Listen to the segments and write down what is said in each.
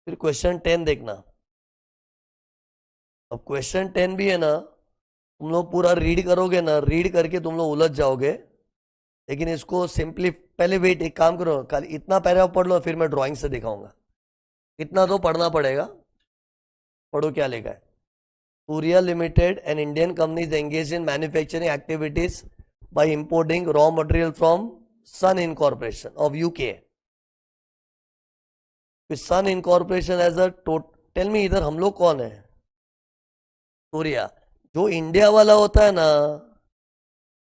फिर क्वेश्चन 10 देखना। अब क्वेश्चन 10 भी है ना, तुम लोग पूरा रीड करोगे ना, रीड करके तुम लोग उलझ जाओगे। लेकिन इसको सिंपली पहले वेट, एक काम करो, कल इतना पैराग्राफ पढ़ लो, फिर मैं ड्राइंग से दिखाऊंगा। इतना तो पढ़ना पड़ेगा। पढ़ो क्या लिखा है। Surya limited an Indian company is engage in manufacturing activities by importing raw material from Sun incorporation of UK. Sun incorporation as a tell me, इधर हम लोग कौन है? सूर्या। जो इंडिया वाला होता है ना,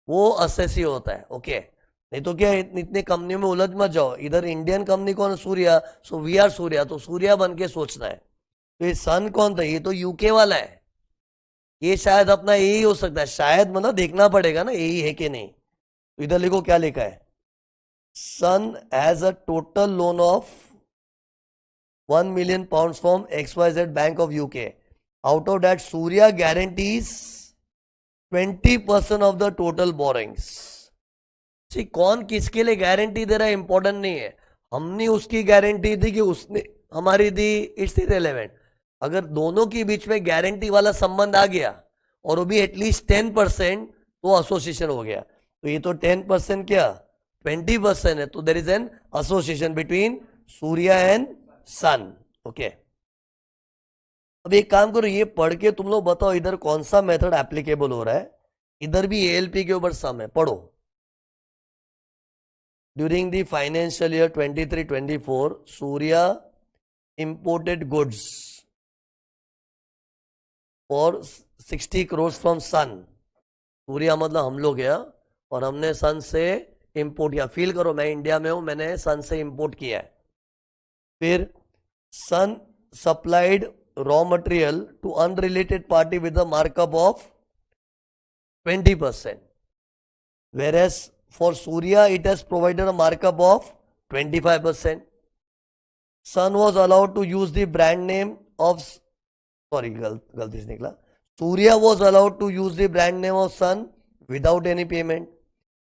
वो असेसी होता है। ओके, नहीं तो क्या है, इतने कंपनियों में उलझ मत जाओ। इधर इंडियन कंपनी कौन है? Surya. So we are Surya, तो सूर्या बन के सोचना है। तो ये सन कौन था? ये तो यूके वाला है। ये शायद अपना यही हो सकता है, शायद, मतलब देखना पड़ेगा ना यही है कि नहीं। तो इधर लिखो क्या लिखा है। Sun has a total loan of 1 million pounds from XYZ Bank of UK. Out of that, Surya guarantees 20% of the total borrowings. See, कौन किसके लिए गारंटी दे रहा है इंपॉर्टेंट नहीं है। हमने उसकी गारंटी दी कि उसने हमारी दी, इट्स इरेलेवेंट। अगर दोनों के बीच में गारंटी वाला संबंध आ गया और वो भी एटलीस्ट 10%, तो एसोसिएशन हो गया। तो ये तो 10% क्या 20% है, तो there is an association between Surya and Sun. Okay, अब एक काम करो, ये पढ़ के तुम लोग बताओ इधर कौन सा मेथड एप्लीकेबल हो रहा है। इधर भी एएलपी के ऊपर सम है, पढ़ो। During the financial year 23-24 Surya imported goods for 60 crore from Sun. Surya मतलब हम लोग गया और हमने सन से इंपोर्ट किया। फील करो, मैं इंडिया में हूं, मैंने सन से इंपोर्ट किया है। फिर सन supplied raw material to unrelated party with a markup of 20%, whereas for Surya it has provided a markup of 25%. Sun was allowed to use the brand name of, sorry, गलती से निकला। Surya was allowed to use the brand name of Sun without any payment,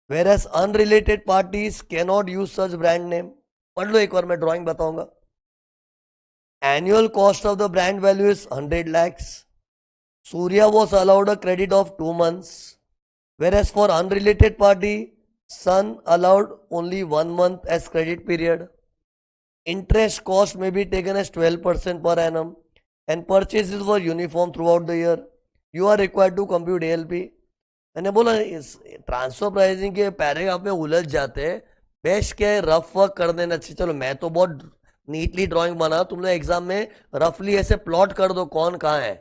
whereas unrelated parties cannot use such brand name. पढ़ लो एक बार, मैं drawing बताऊंगा। Annual cost of the brand value is 100 lakhs. Surya was allowed a credit of 2 months, whereas for unrelated party, Sun allowed only 1 month as credit period. Interest cost may be taken as 12% per annum, and purchases were uniform throughout the year. You are required to compute ALP. मैंने बोला इस transfer pricing के paragraph में उलझ जाते हैं, best क्या है रफ वर्क कर देना चाहिए। चलो मैं तो बहुत नीटली ड्राइंग बना, तुम लोग एग्जाम में रफली ऐसे प्लॉट कर दो कौन कहाँ है।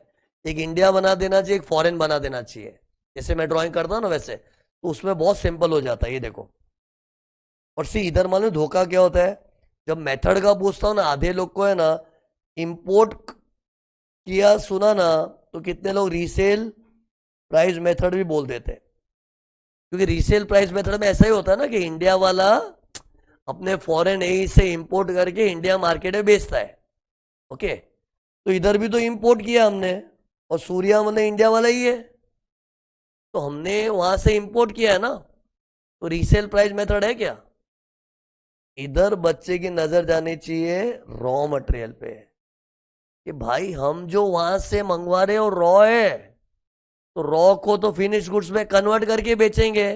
एक इंडिया बना देना चाहिए, एक फॉरेन बना देना चाहिए, जैसे मैं ड्राइंग करता हूँ ना वैसे, तो उसमें बहुत सिंपल हो जाता है। ये देखो, और सी इधर मालूम धोखा क्या होता है, जब मेथड का पूछता हूँ ना, आधे लोग को है ना इंपोर्ट किया सुना ना, तो कितने लोग रीसेल प्राइस मेथड भी बोल देते हैं। क्योंकि रीसेल प्राइस मेथड में ऐसा ही होता है ना कि इंडिया वाला अपने फॉरेन एई से इंपोर्ट करके इंडिया मार्केट में बेचता है। ओके, तो इधर भी तो इंपोर्ट किया हमने, और सूर्या मतलब इंडिया वाला ही है, तो हमने वहां से इंपोर्ट किया है ना, तो रीसेल प्राइस मेथड है क्या। इधर बच्चे की नजर जानी चाहिए रॉ मटेरियल पे, कि भाई हम जो वहां से मंगवा रहे हो रॉ है, तो रॉ को तो फिनिश गुड्स में कन्वर्ट करके बेचेंगे।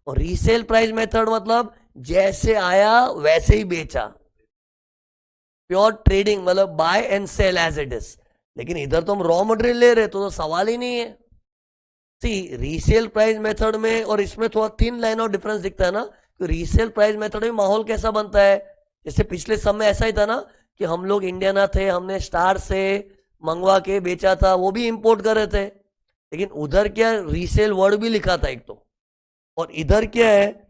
और रीसेल प्राइस मेथड मतलब जैसे आया वैसे ही बेचा, प्योर ट्रेडिंग, मतलब buy and sell as it is. लेकिन इधर तो हम रॉ मटेरियल ले रहे, तो सवाल ही नहीं है। सी रीसेल प्राइस मेथड में और इसमें थोड़ा थिन लाइन ऑफ डिफरेंस दिखता है ना। तो रीसेल प्राइस मेथड में माहौल कैसा बनता है, जैसे पिछले समय ऐसा ही था ना कि हम लोग इंडियना थे, हमने स्टार से मंगवा के बेचा था, वो भी इंपोर्ट कर रहे थे। लेकिन उधर क्या रीसेल वर्ड भी लिखा था एक तो, और इधर क्या है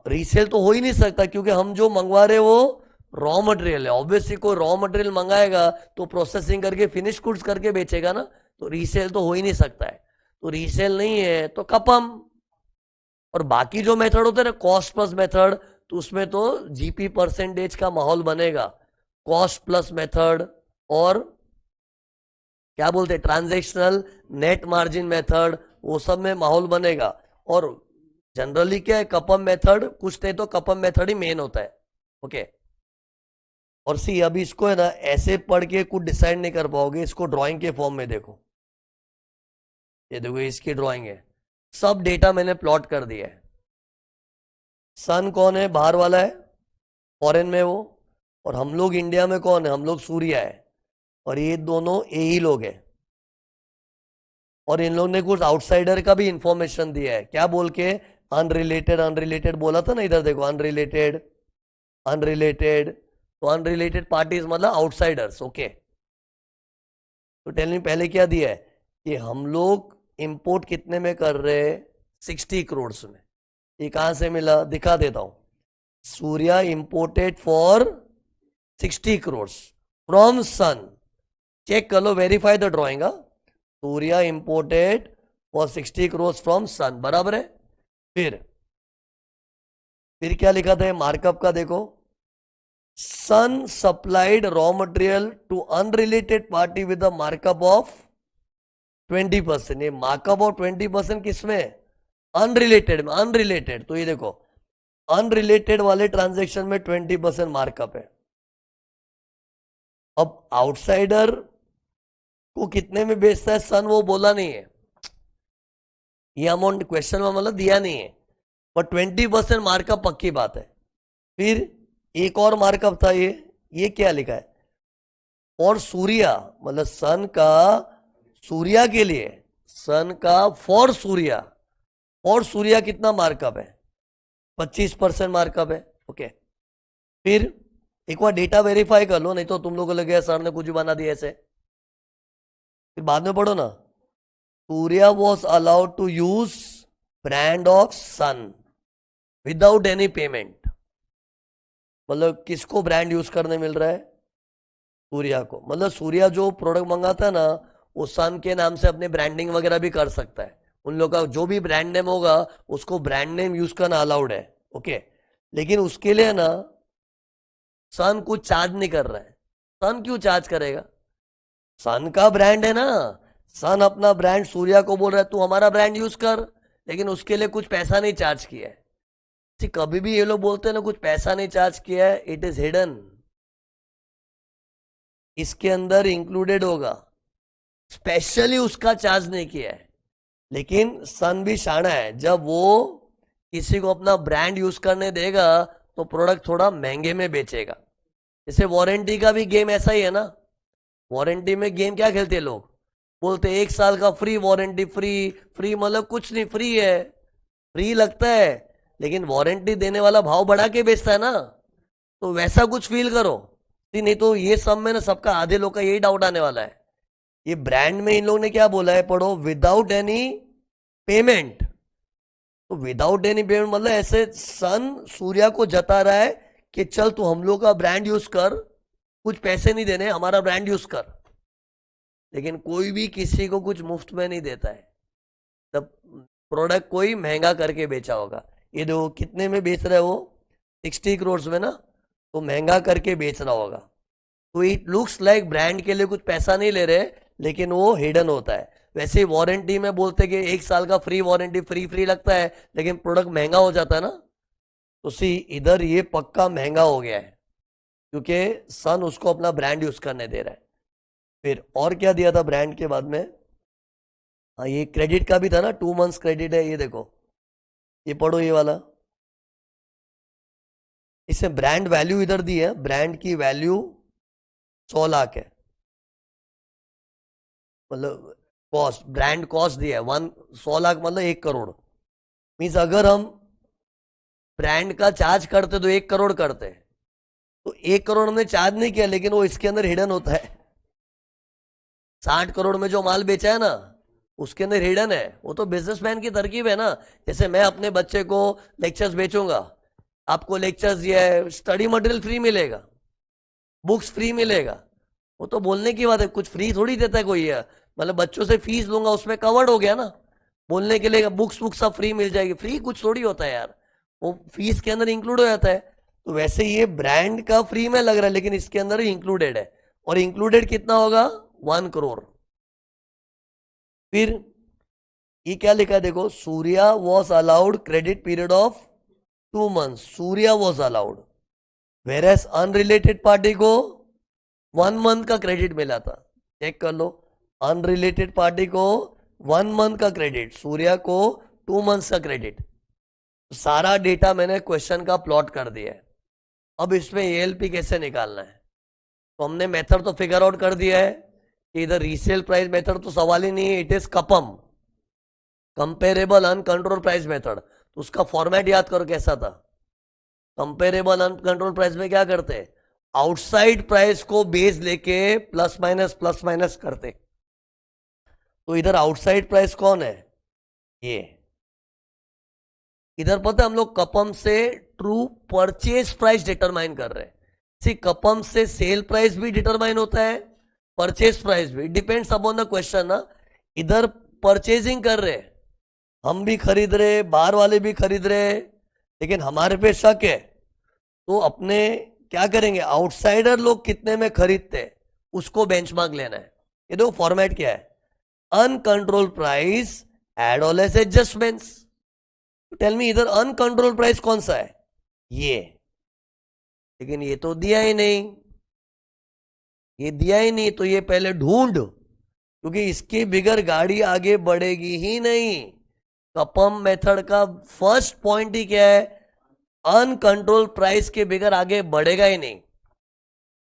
रीसेल तो हो ही नहीं सकता, क्योंकि हम जो मंगवा रहे वो रॉ मटेरियल है। ऑब्वियसली कोई रॉ मटेरियल मंगाएगा तो प्रोसेसिंग करके फिनिश गुड्स करके बेचेगा ना, तो रीसेल तो हो ही नहीं सकता है। तो रीसेल नहीं है तो कपम। और बाकी जो मेथड होते हैं ना कॉस्ट प्लस मेथड, तो उसमें तो जीपी परसेंटेज का माहौल बनेगा। कॉस्ट प्लस मेथड और क्या बोलते हैं ट्रांजैक्शनल नेट मार्जिन मेथड, वो सब में माहौल बनेगा। और जनरली क्या है कपम मेथड, कुछ नहीं तो कपम मेथड ही मेन होता है। ओके, और सी अभी इसको है ना ऐसे पढ़ के कुछ डिसाइड नहीं कर पाओगे, इसको ड्राइंग के फॉर्म में देखो। ये देखो इसकी ड्राइंग है, सब डेटा मैंने प्लॉट कर दिया है। सन कौन है? बाहर वाला है, फॉरेन में वो। और हम लोग इंडिया में कौन है? हम लोग सूर्य है। और ये दोनों ए ही लोग हैं। और इन लोग ने कुछ आउटसाइडर का भी इंफॉर्मेशन दिया है, क्या बोल के? अनरिलेटेड अनरिलेटेड बोला था ना, इधर देखो, अनरिलेटेड अनरिलेटेड। तो अनरिलेटेड पार्टीज मतलब आउटसाइडर्स, ओके। तो टेल मी पहले क्या दिया है कि हम लोग इंपोर्ट कितने में कर रहे हैं? 60 करोड़ में। ये कहां से मिला? दिखा देता हूं। Surya imported for 60 crore from Sun. Check कर लो, verify the drawing. Surya imported for 60 crore from Sun, बराबर है। फिर क्या लिखा था मार्कअप का? देखो, Sun supplied raw material to unrelated party with the markup of 20%। ये मार्कअप ऑफ 20% किसमें? अनरिलेटेड में। अनरिलेटेड तो ये देखो, अनरिलेटेड वाले ट्रांजेक्शन में 20% मार्कअप है। अब आउटसाइडर को कितने में बेचता है सन, वो बोला नहीं है। ये अमाउंट क्वेश्चन में मतलब दिया नहीं है, पर 20% मार्कअप पक्की बात है। फिर एक और मार्कअप था, ये क्या लिखा है? और सूर्या मतलब सन का सूर्या के लिए, सन का फॉर सूर्या, और सूर्या कितना मार्कअप है? 25% मार्कअप है, ओके। फिर एक बार डेटा वेरीफाई कर लो, नहीं तो तुम लोगों को लगेगा सर ने कुछ भी बना दिया ऐसे। फिर बाद में पढ़ो ना, Surya was allowed to use brand of Sun without any payment. मतलब किसको ब्रांड यूज करने मिल रहा है? सूर्या को। मतलब सूर्या जो प्रोडक्ट मंगाता है ना, वो सन के नाम से अपने ब्रांडिंग वगैरह भी कर सकता है। उन लोग का जो भी ब्रांड नेम होगा उसको ब्रांड नेम यूज करना अलाउड है, ओके। लेकिन उसके लिए ना सन कुछ चार्ज नहीं कर रहा है। सन क्यों चार्ज करेगा? सन का ब्रांड है ना। सन अपना ब्रांड सूर्या को बोल रहा है तू हमारा ब्रांड यूज कर, लेकिन उसके लिए कुछ पैसा नहीं चार्ज किया है। कभी भी ये लोग बोलते हैं ना कुछ पैसा नहीं चार्ज किया है, इट इज हिडन, इसके अंदर इंक्लूडेड होगा। स्पेशली उसका चार्ज नहीं किया है। लेकिन सन भी शाना है, जब वो किसी को अपना ब्रांड यूज करने देगा तो प्रोडक्ट थोड़ा महंगे में बेचेगा। जैसे वारंटी का भी गेम ऐसा ही है ना। वारंटी में गेम क्या खेलते हैं लोग? बोलते 1 साल का फ्री वारंटी, फ्री फ्री मतलब कुछ नहीं, फ्री है, फ्री लगता है, लेकिन वारंटी देने वाला भाव बढ़ा के बेचता है ना। तो वैसा कुछ फील करो। नहीं तो ये सब में ना सबका, आधे लोग का यही डाउट आने वाला है। ये ब्रांड में इन लोगों ने क्या बोला है, पढ़ो, विदाउट एनी पेमेंट। तो विदाउट एनी पेमेंट मतलब ऐसे सन सूर्या को जता रहा है कि चल तू हम लोग का ब्रांड यूज कर, कुछ पैसे नहीं देने, हमारा ब्रांड यूज कर। लेकिन कोई भी किसी को कुछ मुफ्त में नहीं देता है। तब प्रोडक्ट कोई महंगा करके बेचा होगा। ये देखो कितने में बेच रहे हो? 60 करोड़ में ना, तो महंगा करके बेच रहा होगा। तो इट लुक्स लाइक ब्रांड के लिए कुछ पैसा नहीं ले रहे, लेकिन वो हिडन होता है। वैसे ही वारंटी में बोलते कि 1 साल का फ्री वारंटी, फ्री फ्री लगता है, लेकिन प्रोडक्ट महंगा हो जाता है ना। तो सी इधर ये पक्का महंगा हो गया है, क्योंकि सन उसको अपना ब्रांड यूज करने दे रहा है। फिर और क्या दिया था ब्रांड के बाद में? हाँ, ये क्रेडिट का भी था ना, 2 मंथ्स क्रेडिट है। ये देखो, ये पढ़ो ये वाला, इससे ब्रांड वैल्यू इधर दी है, ब्रांड की वैल्यू 100 लाख है। मतलब कॉस्ट, ब्रांड कॉस्ट दिया है 100 लाख, मतलब 1 करोड़। मीन्स अगर हम ब्रांड का चार्ज करते तो 1 करोड़ करते, तो 1 करोड़ हमने चार्ज नहीं किया, लेकिन वो इसके अंदर हिडन होता है। 60 करोड़ में जो माल बेचा है ना, उसके अंदर हिडन है। वो तो बिजनेसमैन की तरकीब है ना। जैसे मैं अपने बच्चे को लेक्चर्स बेचूंगा, आपको लेक्चर्स दिया है, स्टडी मटेरियल फ्री मिलेगा, बुक्स फ्री मिलेगा, वो तो बोलने की बात है, कुछ फ्री थोड़ी देता है कोई है। मतलब बच्चों से फीस लूंगा, उसमें कवर्ड हो गया ना। बोलने के लिए बुक्स बुक्स सब फ्री मिल जाएगी, फ्री कुछ थोड़ी होता है यार, वो फीस के अंदर इंक्लूड हो जाता है। तो वैसे ये ब्रांड का फ्री में लग रहा है, लेकिन इसके अंदर इंक्लूडेड है। और इंक्लूडेड कितना होगा? 1 करोड़। फिर ये क्या लिखा है देखो, Surya was allowed credit period of 2 months. Surya was allowed whereas unrelated party को 1 मंथ का क्रेडिट मिला था, चेक कर लो। अनरिलेटेड पार्टी को 1 मंथ का क्रेडिट, सूर्या को 2 मंथ्स का क्रेडिट। सारा डेटा मैंने क्वेश्चन का प्लॉट कर दिया है। अब इसमें एएलपी कैसे निकालना है, तो हमने मेथड तो फिगर आउट कर दिया है कि इधर रीसेल प्राइस मेथड तो सवाल ही नहीं है, it is CUPM, comparable uncontrolled price method. तो उसका फॉर्मेट याद करो कैसा था। कंपेरेबल अनकंट्रोल प्राइस में क्या करते हैं, आउटसाइड प्राइस को बेस लेके प्लस माइनस करते। तो इधर आउटसाइड प्राइस कौन है, ये। इधर पता है हम लोग कपम से ट्रू परचेज प्राइस डिटरमाइन कर रहे हैं। सी कपम से सेल प्राइस भी डिटरमाइन होता है, परचेज प्राइस भी, डिपेंड्स अपॉन द क्वेश्चन ना। इधर परचेजिंग कर रहे हैं, हम भी खरीद रहे, बाहर वाले भी खरीद रहे, लेकिन हमारे पे शक है, तो अपने क्या करेंगे, आउटसाइडर लोग कितने में खरीदते हैं उसको बेंचमार्क लेना है। ये देखो फॉर्मेट क्या है, uncontrol price add all as adjustments. Tell me इधर अनकंट्रोल प्राइस कौन सा है, ये। लेकिन ये तो दिया ही नहीं, ये दिया ही नहीं, तो ये पहले ढूंढ, क्योंकि इसकी बिगर गाड़ी आगे बढ़ेगी ही नहीं। कपम मेथड का फर्स्ट पॉइंट ही क्या है, अनकंट्रोल प्राइस के बिगर आगे बढ़ेगा ही नहीं।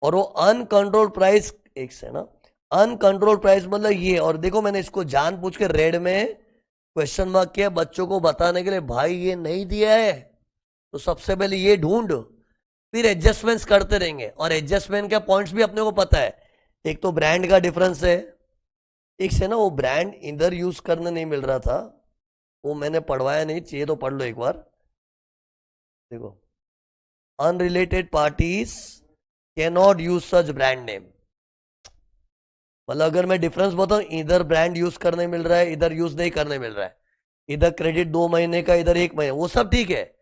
और वो अनकंट्रोल प्राइस, एक से ना, अनकंट्रोल प्राइस मतलब ये। और देखो मैंने इसको जानबूझ के रेड में क्वेश्चन मार्क किया बच्चों को बताने के लिए, भाई ये नहीं दिया है तो सबसे पहले ये ढूंढ, फिर एडजस्टमेंट्स करते रहेंगे। और एडजस्टमेंट के पॉइंट्स भी अपने को पता है, एक तो ब्रांड का डिफरेंस है, एक से ना वो ब्रांड इधर यूज करने नहीं मिल रहा था, वो मैंने पढ़वाया नहीं, चाहिए तो पढ़ लो एक बार। देखो, unrelated parties can not use such brand name. मतलब अगर मैं डिफरेंस बताऊं, इधर ब्रांड यूज करने मिल रहा है, इधर यूज नहीं करने मिल रहा है, इधर क्रेडिट 2 महीने का, इधर 1 महीने, वो सब ठीक है,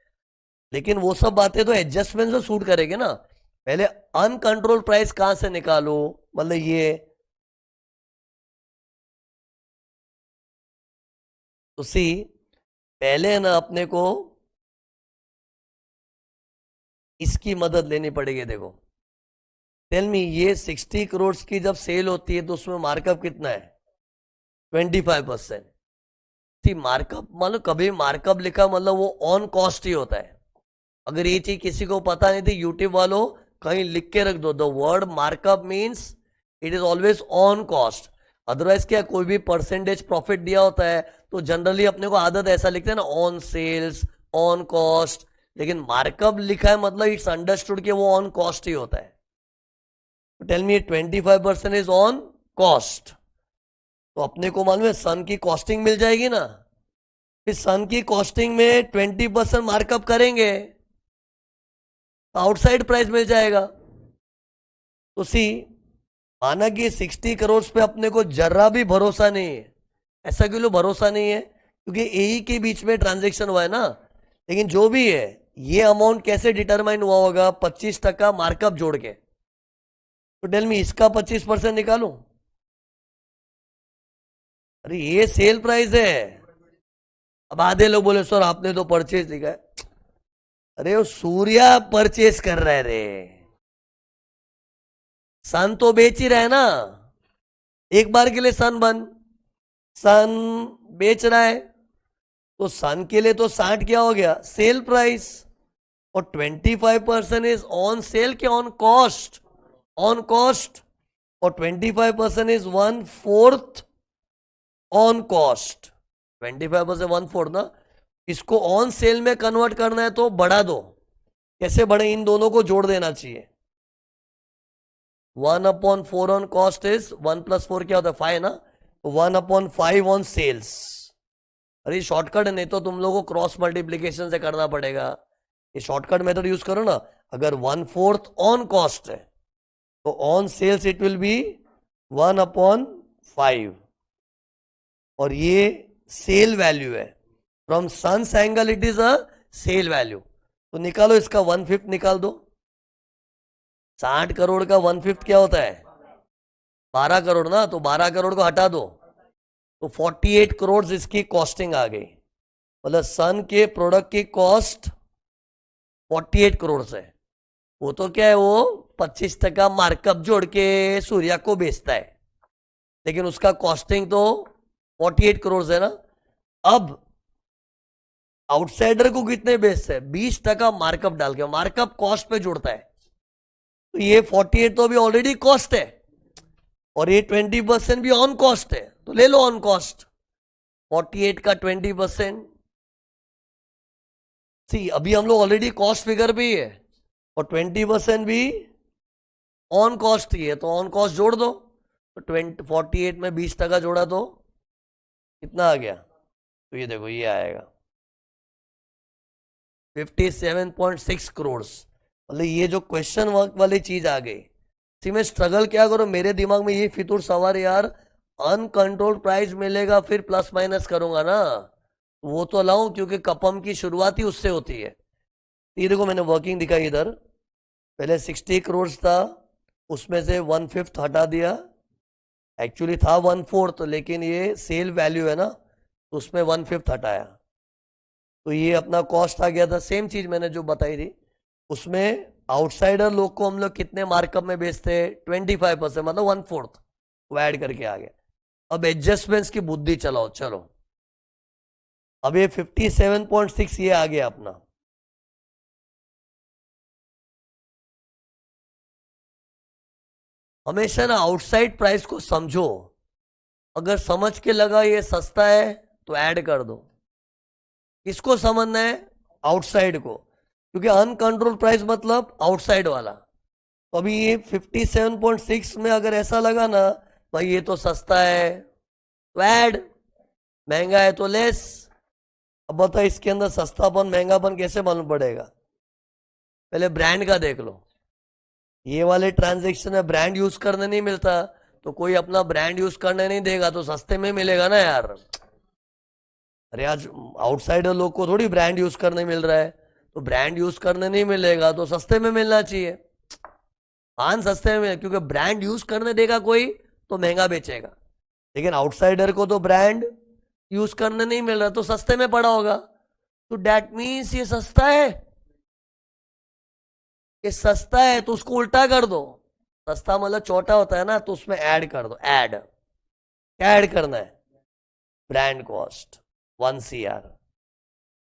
लेकिन वो सब बातें तो एडजस्टमेंट से सूट करेंगे ना। पहले अनकंट्रोल प्राइस कहां से निकालो, मतलब ये। तो सी, पहले ना अपने को इसकी मदद लेनी पड़ेगी। देखो टेल मी, ये 60 करोड़ की जब सेल होती है तो उसमें मार्कअप कितना है, 25%। मार्कअप मतलब कभी मार्कअप लिखा मतलब वो ऑन कॉस्ट ही होता है। अगर ये चीज किसी को पता नहीं थी, यूट्यूब वालों कहीं लिख के रख दो, the word markup means it is always on cost. Otherwise क्या, कोई भी परसेंटेज प्रॉफिट दिया होता है तो जनरली अपने को आदत ऐसा लिखते हैं ना, ऑन सेल्स, ऑन कॉस्ट। लेकिन मार्कअप लिखा है मतलब इट्स अंडरस्टूड कि वो ऑन कॉस्ट ही होता है। Tell me 25% is on cost, तो अपने को मालूम है सन की कॉस्टिंग मिल जाएगी ना, फिर सन की कॉस्टिंग में 20% मार्कअप करेंगे, आउटसाइड प्राइस मिल जाएगा। तो सी, माना कि 60 करोड़ पे अपने को जरा भी भरोसा नहीं है। ऐसा क्यों भरोसा नहीं है, क्योंकि एई के बीच में ट्रांजेक्शन हुआ है ना। लेकिन जो भी है, ये अमाउंट कैसे डिटरमाइन हुआ होगा, 25% मार्कअप जोड़ के। तो टेल मी इसका 25% निकालू, अरे ये सेल प्राइस है। अब आधे लोग बोले सर आपने तो परचेज लिखा है, अरे वो सूर्या परचेज कर रहा है रे, सन तो बेच ही रहा है ना। एक बार के लिए सन बन, सन बेच रहा है, तो सन के लिए तो 60 क्या हो गया, सेल प्राइस। और 25% इज ऑन सेल के ऑन कॉस्ट, ऑन कॉस्ट। और 25% इज 1/4 ऑन कॉस्ट। 25% 1/4 ना, इसको ऑन सेल में कन्वर्ट करना है तो बढ़ा दो। कैसे बढ़े, इन दोनों को जोड़ देना चाहिए। 1/4 ऑन कॉस्ट इज 1 + 4 क्या होता है, 5 ना, तो 1/5 ऑन सेल्स। अरे शॉर्टकट है, नहीं तो तुम लोगों को क्रॉस मल्टीप्लीकेशन से करना पड़ेगा। ये शॉर्टकट मेथड यूज करो ना। अगर 1/4 ऑन कॉस्ट है तो on sales it will be 1/5, और ये सेल वैल्यू है। From Sun's angle it is a sale value. तो निकालो इसका 1/5 निकाल दो। 60 करोड़ का 1/5 क्या होता है, 12 करोड़ ना, तो 12 करोड़ को हटा दो तो 48 करोड़ इसकी कॉस्टिंग आ गई। मतलब सन के प्रोडक्ट की कॉस्ट 48 करोड़ है। वो तो क्या है, वो 25% मार्कअप जोड़ के सूर्या को बेचता है, लेकिन उसका कॉस्टिंग तो 48 करोड़ है ना। अब आउटसाइडर को कितने बेचते हैं, 20% मार्कअप डाल के, मार्कअप कॉस्ट पे जोड़ता है। तो ये 48 तो अभी ऑलरेडी कॉस्ट है, और ये 20% भी ऑन कॉस्ट है, तो ले लो ऑन कॉस्ट 48 का 20%। सी अभी हम लोग ऑलरेडी कॉस्ट फिगर पे ही है, और 20% भी ऑन कॉस्ट ही है, तो ऑन कॉस्ट जोड़ दो। तो 48 में 20% जोड़ा तो कितना आ गया, तो ये देखो ये आएगा 57.6 करोड़। मतलब ये जो क्वेश्चन वर्क वाली चीज आ गई, इसी में स्ट्रगल क्या करो, मेरे दिमाग में ये फितूर सवार यार, अनकंट्रोल्ड प्राइस मिलेगा फिर प्लस माइनस करूंगा ना, वो तो लाऊं, क्योंकि कपम की शुरुआत ही उससे होती है। ये देखो मैंने वर्किंग दिखाई इधर, पहले 60 करोड़ था, उसमें से 1/5 हटा दिया, एक्चुअली था 1/4, लेकिन ये सेल वैल्यू है ना, तो उसमें 1/5 हटाया, तो ये अपना कॉस्ट आ गया था। सेम चीज मैंने जो बताई थी, उसमें आउटसाइडर लोग को हम लोग कितने मार्कअप में बेचते हैं, 25%, मतलब 1/4, वो ऐड करके आ गया। अब एडजस्टमेंट्स की बुद्धि चलाओ, चलो अब ये 57.6 ये आ गया अपना। हमेशा ना आउटसाइड प्राइस को समझो, अगर समझ के लगा ये सस्ता है तो ऐड कर दो। किसको समझना है, आउटसाइड को, क्योंकि अनकंट्रोल प्राइस मतलब आउटसाइड वाला। तो अभी ये 57.6 में अगर ऐसा लगा ना भाई ये तो सस्ता है तो ऐड, महंगा है तो लेस। अब बताओ इसके अंदर सस्तापन महंगापन कैसे मालूम पड़ेगा, पहले ब्रांड का देख लो। ये वाले ट्रांजेक्शन में ब्रांड यूज करने नहीं मिलता, तो कोई अपना ब्रांड यूज करने नहीं देगा, तो सस्ते में मिलेगा ना यार। अरे आज आउटसाइडर लोग को थोड़ी ब्रांड यूज करने मिल रहा है, तो ब्रांड यूज करने नहीं मिलेगा तो सस्ते में मिलना चाहिए। हाँ सस्ते में, क्योंकि ब्रांड यूज करने देगा कोई तो महंगा बेचेगा, लेकिन आउटसाइडर को तो ब्रांड यूज करने नहीं मिल रहा तो सस्ते में पड़ा होगा, तो डेट मीन्स ये सस्ता है। ये सस्ता है तो उसको उल्टा कर दो, सस्ता मतलब छोटा होता है ना, तो उसमें ऐड कर दो, ऐड, क्या ऐड करना है, ब्रांड कॉस्ट 1 CR,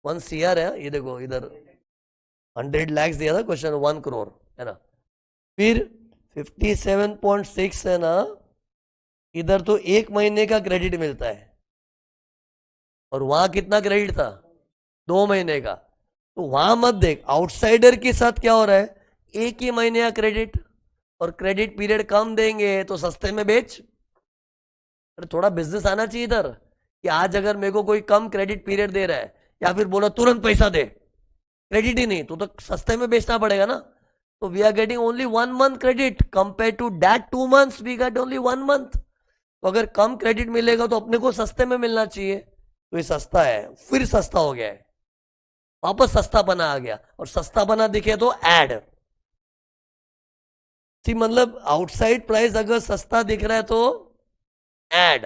1 CR है ये देखो इधर, 100 लाख दिया था क्वेश्चन, 1 करोड़ है ना। फिर 57.6 है ना, इधर तो 1 महीने का क्रेडिट मिलता है, और वहां कितना क्रेडिट था, 2 महीने का। तो वहां मत देख, आउटसाइडर के साथ क्या हो रहा है, 1 ही महीने का क्रेडिट, और क्रेडिट पीरियड कम देंगे तो सस्ते में बेच। अरे थोड़ा बिजनेस आना चाहिए इधर, कि आज अगर मेरे को कोई कम क्रेडिट पीरियड दे रहा है, या फिर बोला तुरंत पैसा दे, क्रेडिट ही नहीं, तो सस्ते में बेचना पड़ेगा ना। तो we are getting only 1 month credit, compare to that 2 months we get only 1 month. तो अगर कम क्रेडिट मिलेगा तो अपने को सस्ते में मिलना चाहिए, तो ये सस्ता है, फिर सस्ता हो गया है, वापस सस्ता बना आ गया, और सस्ता बना दिखे तो ऐड। सी मतलब आउटसाइड प्राइस अगर सस्ता दिख रहा है तो ऐड,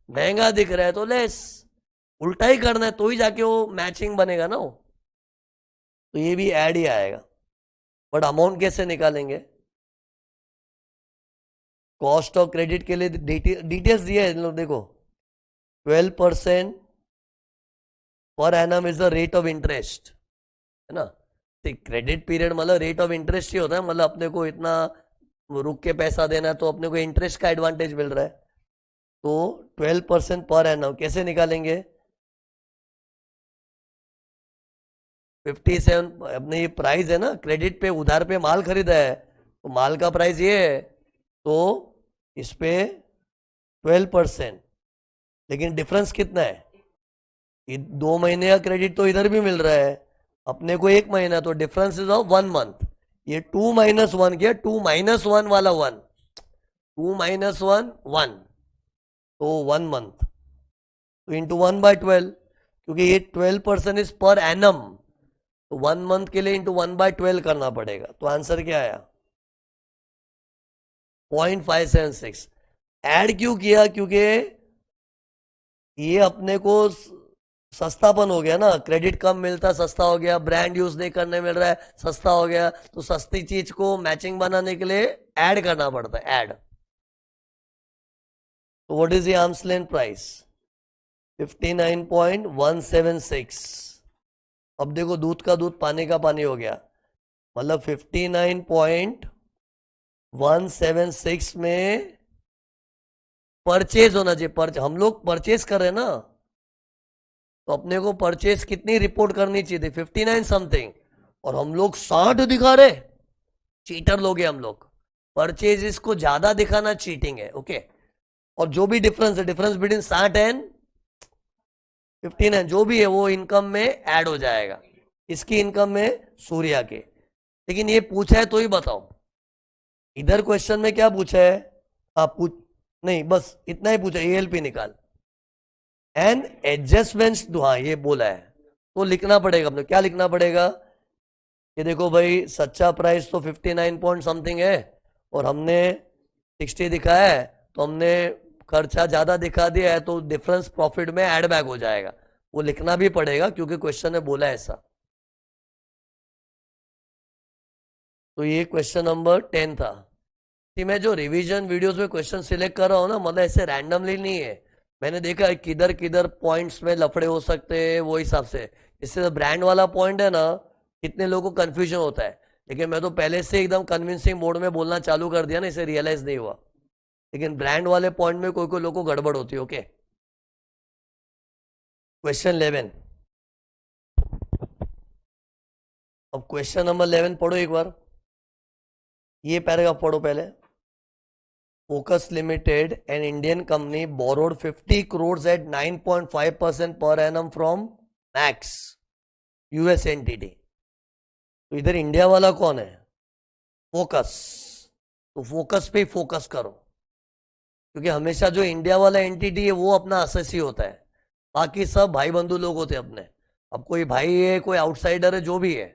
महंगा दिख रहा है तो लेस, उल्टा ही करना है तो ही जाके वो मैचिंग बनेगा ना वो। तो ये भी ऐड ही आएगा, बट अमाउंट कैसे निकालेंगे, कॉस्ट ऑफ क्रेडिट के लिए डिटेल्स दिए है देखो, 12% per annum is the rate of interest, है ना। क्रेडिट पीरियड मतलब रेट ऑफ इंटरेस्ट ही होता है, मतलब अपने को इतना रुक के पैसा देना है, तो अपने को इंटरेस्ट का एडवांटेज मिल रहा है। तो 12% पर एनम कैसे निकालेंगे, 57, अपने ये प्राइस है ना, क्रेडिट पे उधार पे माल खरीदा है, तो माल का प्राइस ये है, तो इस पे 12%, लेकिन डिफरेंस कितना है, ये 2 महीने का क्रेडिट तो इधर भी मिल रहा है, अपने को 1 महीना, तो डिफरेंस इज ऑफ 1 मंथ। ये 2 - 1 किया, 2 - 1 वाला 1, 2 - 1 1, तो 1 मंथ, तो इंटू 1/12, क्योंकि ये 12% इज पर एनम, तो 1 मंथ के लिए इंटू 1/12 करना पड़ेगा, तो आंसर क्या आया 0.576। ऐड क्यों किया, क्योंकि ये अपने को सस्तापन हो गया ना, क्रेडिट कम मिलता सस्ता हो गया, ब्रांड यूज नहीं करने मिल रहा है सस्ता हो गया, तो सस्ती चीज को मैचिंग बनाने के लिए ऐड करना पड़ता है, ऐड। तो what is the arms length price? 59.176। अब देखो, दूध का दूध पानी का पानी हो गया, मतलब 59.176 में परचेज होना चाहिए। हम लोग परचेज कर रहे हैं ना, तो अपने को परचेज कितनी रिपोर्ट करनी चाहिए थी? 59 समथिंग, और हम लोग 60 दिखा रहे। चीटर लोग हैं हम लोग। परचेज को ज्यादा दिखाना चीटिंग है, ओके। और जो भी डिफरेंस है, डिफरेंस बिटवीन 60 एंड 59 जो भी है, वो इनकम में ऐड हो जाएगा, इसकी इनकम में, सूर्या के। लेकिन ये पूछा है तो ही बताओ, इधर क्वेश्चन में क्या पूछा है? आप पूछ, नहीं बस इतना ही पूछा, एएलपी निकाल एंड एडजस्टमेंट्स, हाँ ये बोला है, तो लिखना पड़ेगा अपने। क्या लिखना पड़ेगा? ये देखो भाई, सच्चा प्राइस तो 59 पॉइंट समथिंग है, और हमने 60 दिखाया है, तो हमने खर्चा ज्यादा दिखा दिया है, तो डिफरेंस प्रॉफिट में ऐड बैक हो जाएगा। वो लिखना भी पड़ेगा क्योंकि क्वेश्चन ने बोला है ऐसा। तो ये क्वेश्चन नंबर 10 था कि मैं जो रिवीजन वीडियोस में क्वेश्चन सिलेक्ट कर रहा हूँ ना, मतलब ऐसे रैंडमली नहीं है। मैंने देखा है किधर किधर पॉइंट्स में लफड़े हो सकते हैं, वो हिसाब से। इससे तो ब्रांड वाला पॉइंट है ना, कितने लोगों को कंफ्यूजन होता है, लेकिन मैं तो पहले से एकदम कन्विंसिंग मोड में बोलना चालू कर दिया ना, इसे रियलाइज नहीं हुआ। लेकिन ब्रांड वाले पॉइंट में कोई कोई लोगों को गड़बड़ होती है, ओके। क्वेश्चन 11। अब क्वेश्चन नंबर 11 पढ़ो एक बार, ये पैराग्राफ पढ़ो पहले। Focus Limited, an Indian company, borrowed 50 crores at 9.5% per annum from Max, US entity. तो इधर इंडिया वाला कौन है? फोकस। तो फोकस पे फोकस करो, क्योंकि हमेशा जो इंडिया वाला एंटिटी है वो अपना असेसी होता है, बाकी सब भाई बंधु लोग होते हैं अपने। अब कोई भाई है, कोई आउटसाइडर है, जो भी है,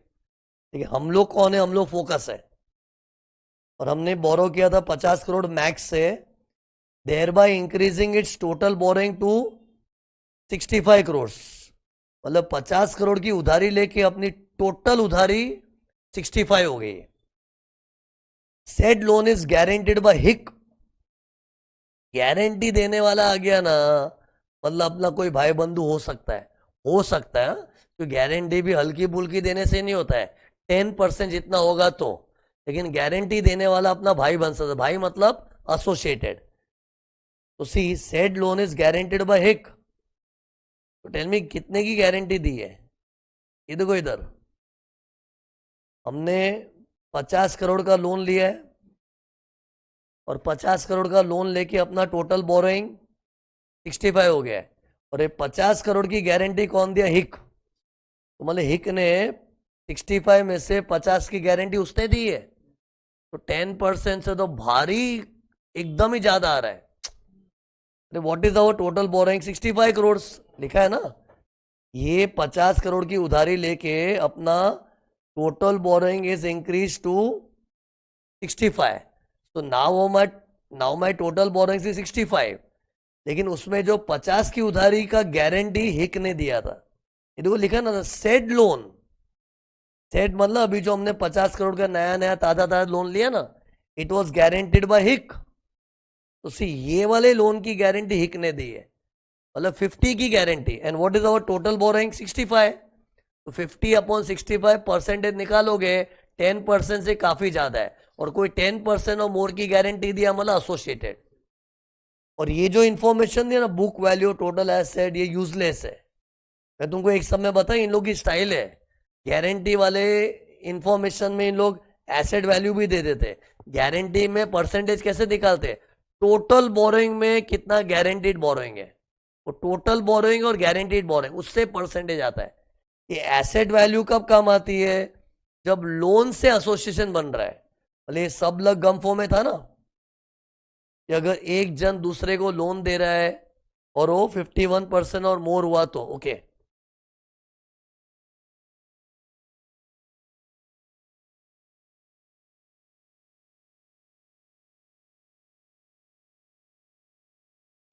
लेकिन हम लोग कौन है? हम लोग फोकस है। और हमने बोरो किया था 50 करोड़ मैक्स से, there by increasing its total borrowing to 65 crore. मतलब 50 करोड़ की उधारी लेके अपनी टोटल उधारी 65 हो गई। Said loan is guaranteed by हिक। गारंटी देने वाला आ गया ना, मतलब अपना कोई भाई बंधु हो सकता है, हो सकता है, तो गारंटी भी हल्की फुल्की देने से नहीं होता है। 10% जितना होगा तो, लेकिन गारंटी देने वाला अपना भाई बन सकता है, भाई मतलब एसोसिएटेड। तो see, said loan is guaranteed by Hick. तो टेल मी कितने की गारंटी दी है? ये देखो इधर, हमने 50 करोड़ का लोन लिया है, और 50 करोड़ का लोन लेके अपना टोटल बोरोइंग 65 हो गया है, और ये 50 करोड़ की गारंटी कौन दिया? हिक। तो मतलब हिक ने 65 में से 50 की गारंटी उसने दी है, तो 10% से तो भारी एकदम ही ज्यादा आ रहा है। अरे what is our total borrowing? 65 crore लिखा है ना। ये 50 करोड़ की उधारी लेके अपना total borrowing is increase to 65। तो now my total borrowing is 65, लेकिन उसमें जो 50 की उधारी का गारंटी हिक ने दिया था, ये देखो लिखा ना, सेड लोन। सेड मतलब अभी जो हमने 50 करोड़ का नया नया ताजा ताजा लोन लिया ना, it was guaranteed by Hick. तो सी, ये वाले लोन की गारंटी हिक ने दी है, मतलब 50 की guarantee, and what is our total borrowing? 65। तो 50/65 परसेंटेज निकालोगे, 10% से काफी ज्यादा है, और कोई 10% और मोर की गारंटी दिया मतलब एसोसिएटेड। और ये जो इंफॉर्मेशन दी ना, बुक वैल्यू, टोटल एसेट, ये यूजलेस है। मैं तुमको एक समय बताया, इन लोग की स्टाइल है, गारंटी वाले इंफॉर्मेशन में इन लोग एसेट वैल्यू भी दे देते। गारंटी में परसेंटेज कैसे निकालते? टोटल बोरोइंग में कितना गारंटीड बोरोइंग है, वो टोटल बोरोइंग और गारंटीड बोरोइंग, उससे परसेंटेज आता है। ये एसेट वैल्यू कब काम आती है? जब लोन से एसोसिएशन बन रहा है। मतलब ये सब लग गम्फो में था ना, कि अगर एक जन दूसरे को लोन दे रहा है और वो 51% और मोर हुआ तो ओके।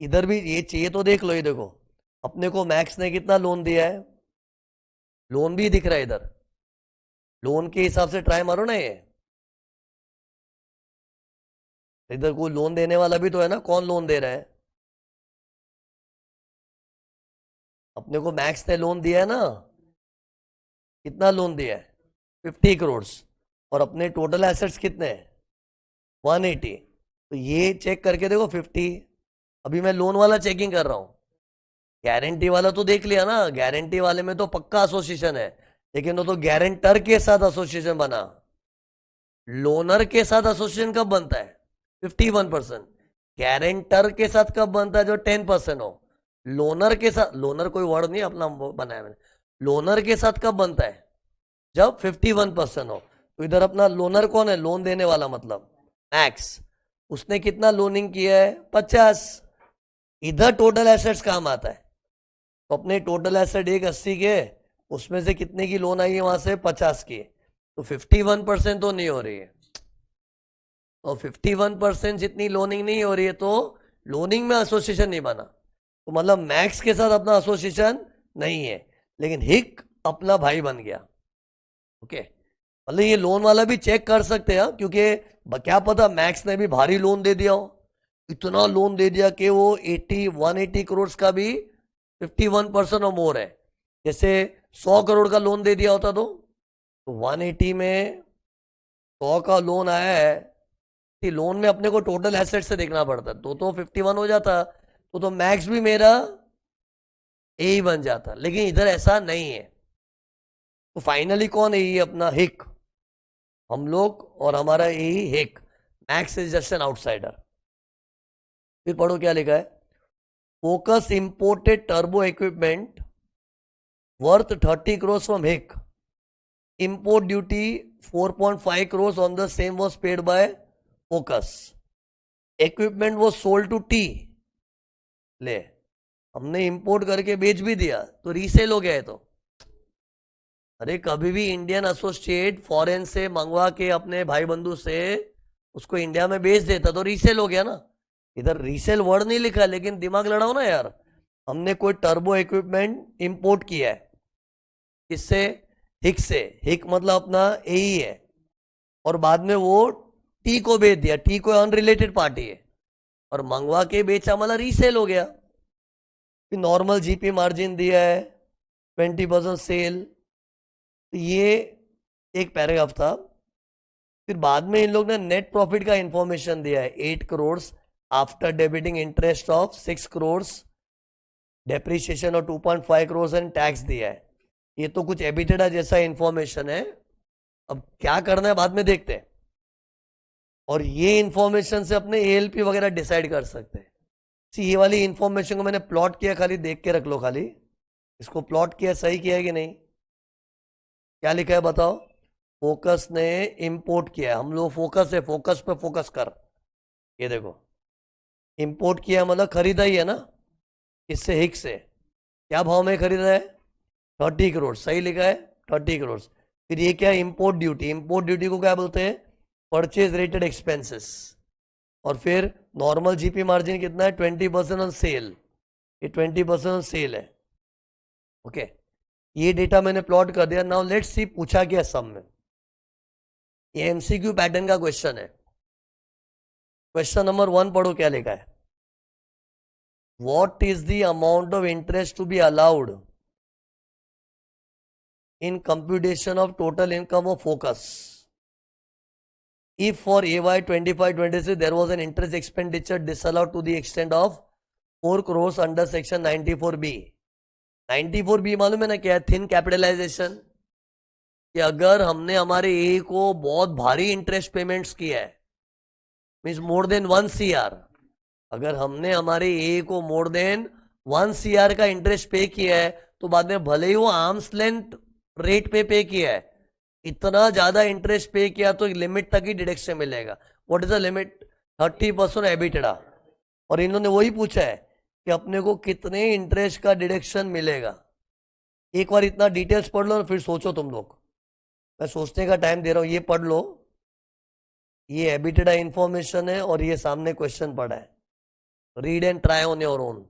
इधर भी ये चाहिए तो देख लो, ये देखो, अपने को मैक्स ने कितना लोन दिया है? लोन भी दिख रहा है इधर, लोन के हिसाब से ट्राई मारो ना। ये इधर कोई लोन देने वाला भी तो है ना, कौन लोन दे रहा है? अपने को मैक्स ने लोन दिया है ना, कितना लोन दिया है? 50 करोड़। और अपने टोटल एसेट्स कितने हैं? 180। तो ये चेक करके देखो 50। अभी मैं लोन वाला चेकिंग कर रहा हूं, गारंटी वाला तो देख लिया ना, गारंटी वाले में तो पक्का एसोसिएशन है, लेकिन वो तो गारंटर के साथ एसोसिएशन बना। लोनर के साथ एसोसिएशन कब बनता है? 51%। गारंटर के साथ कब बनता है? जो 10% हो। लोनर के साथ, लोनर कोई वर्ड नहीं अपना बनाया मैंने, लोनर के साथ कब बनता है? जब 51% हो। तो इधर अपना लोनर कौन है? लोन देने वाला, मतलब मैक्स। उसने कितना लोनिंग किया है? 50। इधर टोटल एसेट्स काम आता है। तो अपने टोटल एसेट 180 के, उसमें से कितने की लोन आई है? वहां से 50 की। तो 51% तो नहीं हो रही है। और 51% जितनी लोनिंग नहीं हो रही है, तो लोनिंग में एसोसिएशन नहीं बना, तो मतलब मैक्स के साथ अपना एसोसिएशन नहीं है, लेकिन हिक अपना भाई बन गया। ओके, मतलब ये लोन वाला भी चेक कर सकते हैं, क्योंकि क्या पता मैक्स ने भी भारी लोन दे दिया हो, इतना लोन दे दिया कि वो 180 करोड़ का भी 51% और मोर है। जैसे 100 करोड़ का लोन दे दिया होता तो 180 में 100 का लोन आया है, लोन में अपने को टोटल एसेट से देखना पड़ता, तो 51 हो जाता, तो मैक्स भी मेरा ए ही बन जाता, लेकिन इधर ऐसा नहीं है। तो फाइनली कौन है? ये अपना हिक, हम लोग, और हमारा ए ही हिक। Max is just an outsider. फिर पढ़ो क्या लिखा है। Focus imported turbo equipment worth 30 crore from हिक, import duty 4.5 crores on the same was paid by Focus. Equipment was sold to T. ले, हमने इंपोर्ट करके बेच भी दिया तो रीसेल हो गया है। तो अरे कभी भी इंडियन एसोसिएट फॉरेन से मंगवा के अपने भाई बंधु से उसको इंडिया में बेच देता तो रीसेल हो गया ना। इधर रीसेल वर्ड नहीं लिखा, लेकिन दिमाग लड़ाओ ना यार। हमने कोई टर्बो इक्विपमेंट इंपोर्ट किया है, किससे? हिक से। हिक मतलब अपना ए ही है, और बाद में वो टी को बेच दिया, टी को अनरिलेटेड पार्टी है, और मंगवा के बेचा मतलब रीसेल हो गया। नॉर्मल जीपी मार्जिन दिया है 20% सेल। तो ये एक पैराग्राफ था। फिर बाद में इन लोग ने नेट प्रॉफिट का इंफॉर्मेशन दिया है, 8 crore after debiting interest of 6 crore, depreciation और 2.5 करोड़ एंड टैक्स दिया है। ये तो कुछ एबिटेडा जैसा इंफॉर्मेशन है, अब क्या करना है बाद में देखते हैं। और ये इंफॉर्मेशन से अपने एएलपी वगैरह डिसाइड कर सकते हैं। ये वाली इंफॉर्मेशन को मैंने प्लॉट किया, खाली देख के रख लो, खाली इसको प्लॉट किया, सही किया है कि नहीं? क्या लिखा है बताओ? फोकस ने इंपोर्ट किया है, हम लोग फोकस है, फोकस पे फोकस कर। ये देखो, इंपोर्ट किया मतलब खरीदा ही है ना, इससे हिक से। क्या भाव में खरीदा है? 30 करोड़, सही लिखा है 30 करोड़। फिर ये क्या है? Import duty. इंपोर्ट ड्यूटी को क्या बोलते हैं? Purchase rated expenses. और फिर नॉर्मल जीपी मार्जिन कितना है? 20% ऑन सेल, ये 20% ऑन सेल है। ओके, ये डेटा मैंने प्लॉट कर दिया। नाउ लेट्स सी पूछा क्या सम में। ये एमसीक्यू पैटर्न का क्वेश्चन है। क्वेश्चन नंबर 1 पढ़ो क्या लिखा है। What is the amount of interest to be allowed in computation of total income of Focus if for AY 25-26 there was an interest expenditure disallowed to the extent of 4 crores under section 94B. 94B मालूम है ना क्या है? Thin capitalisation. कि अगर हमने हमारे ए को बहुत भारी इंटरेस्ट पेमेंट्स किया है, मीन्स मोर देन 1 CR, अगर हमने हमारे ए को मोर देन 1 CR का इंटरेस्ट पे किया है, तो बाद में भले ही वो आर्म्स लेंथ रेट पे किया है, इतना ज्यादा इंटरेस्ट पे किया तो एक लिमिट तक ही डिडक्शन मिलेगा। What is the limit? 30% एबिटेडा। और इन्होंने वही पूछा है कि अपने को कितने इंटरेस्ट का डिडक्शन मिलेगा। एक बार इतना डिटेल्स पढ़ लो, फिर सोचो तुम लोग। मैं सोचने का टाइम दे रहा हूं, ये पढ़ लो। ये एबिटेडा इंफॉर्मेशन है और ये सामने क्वेश्चन पढ़ा है। Read and try on your own.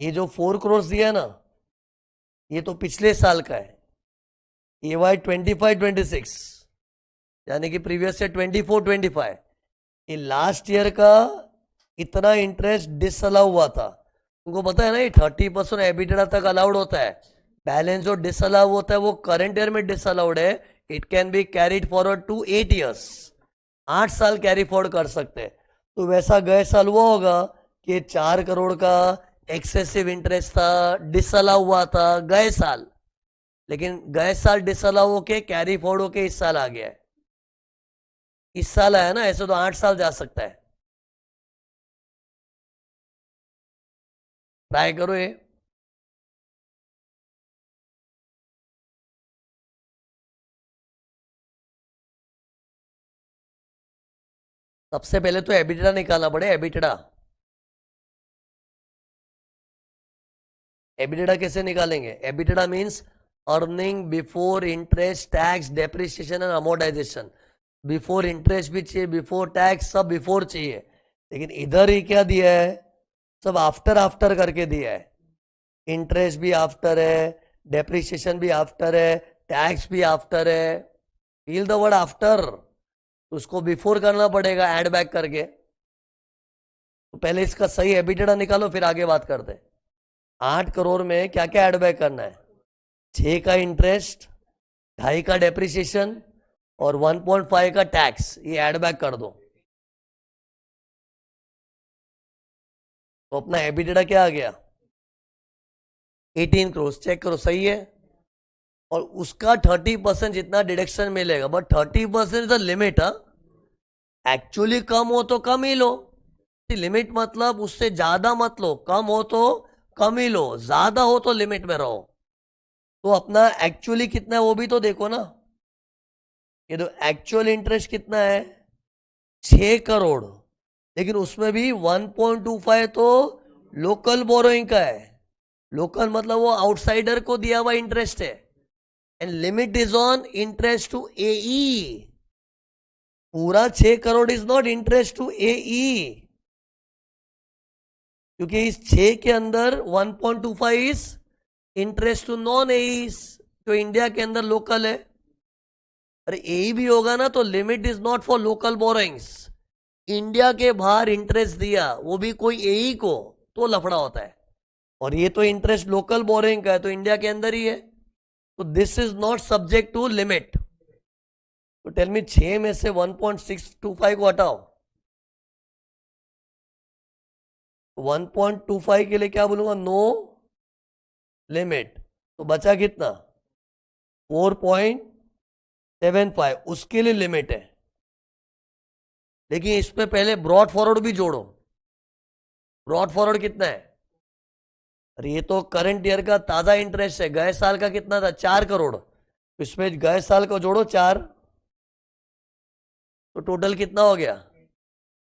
ये जो 4 करोड़ दिया है ना, ये तो पिछले साल का है, AY 25-26, यानी कि प्रीवियस से 24-25। ये लास्ट ईयर का इतना इंटरेस्ट डिसअलाउ हुआ था। तुमको पता है ना, ये 30% एबिटेडा तक अलाउड होता है। बैलेंस जो डिसअलाउ होता है वो करंट ईयर में डिसअलाउड है। It can be carried forward to 8 years, 8 साल कैरी फॉरवर्ड कर सकते हैं। तो वैसा गए साल हुआ होगा कि 4 करोड़ का एक्सेसिव इंटरेस्ट था, डिसअलाउ हुआ था गए साल, लेकिन गए साल डिसअलाउ होके कैरी फॉरवर्ड होके इस साल आ गया है। इस साल आया ना, ऐसे तो 8 साल जा सकता है। ट्राई करो ये। सबसे पहले तो एबिटेडा निकालना पड़े, एबिटेडा। एबिटेडा कैसे निकालेंगे? EBITDA means earning before interest, tax, depreciation and amortisation. Before interest भी चाहिए, बिफोर टैक्स, सब बिफोर चाहिए। लेकिन इधर ही क्या दिया है, सब आफ्टर आफ्टर करके दिया है। इंटरेस्ट भी आफ्टर है, डेप्रिसिएशन भी आफ्टर है, टैक्स भी आफ्टर है। Feel the word after. उसको बिफोर करना पड़ेगा ऐड बैक करके। तो पहले इसका सही एबिटेडा निकालो, फिर आगे बात करते हैं। 8 करोड़ में क्या क्या ऐड बैक करना है? 6 का इंटरेस्ट, 2.5 का डेप्रिसिएशन और 1.5 का टैक्स, ये ऐड बैक कर दो। तो अपना एबिटेडा क्या आ गया? 18 करोड़। चेक करो सही है। और उसका 30% जितना डिडक्शन मिलेगा, but 30% is the limit. Actually कम हो तो कम ही लो। लिमिट मतलब उससे ज्यादा मत लो, कम हो तो कम ही लो, ज्यादा हो तो लिमिट में रहो। तो अपना एक्चुअली कितना है वो भी तो देखो ना। ये तो एक्चुअल इंटरेस्ट कितना है? 6 करोड़। लेकिन उसमें भी 1.25 तो लोकल बोरोइंग का है। लोकल मतलब वो आउटसाइडर को दिया हुआ इंटरेस्ट है। And limit is on interest to AE. पूरा 6 करोड़ is not interest to AE, क्योंकि इस 6 के अंदर 1.25 is interest to non AEs, जो इंडिया के अंदर लोकल है। अरे एई भी होगा ना तो limit is not for local borrowings. India के बाहर इंटरेस्ट दिया, वो भी कोई एई को, तो लफड़ा होता है। और ये तो इंटरेस्ट लोकल बोरोइंग का है, तो इंडिया के अंदर ही है, तो this is not subject to limit. तो टेल मी, 6 में से 1.625 को हटाओ। 1.25 के लिए क्या बोलूंगा? No limit. तो बचा कितना? 4.75, उसके लिए लिमिट है। लेकिन इसमें पहले ब्रॉड फॉरवर्ड भी जोड़ो। ब्रॉड फॉरवर्ड कितना है? अरे ये तो करंट ईयर का ताजा इंटरेस्ट है। गए साल का कितना था? 4 करोड़। इसमें गए साल को जोड़ो 4, तो टोटल कितना हो गया?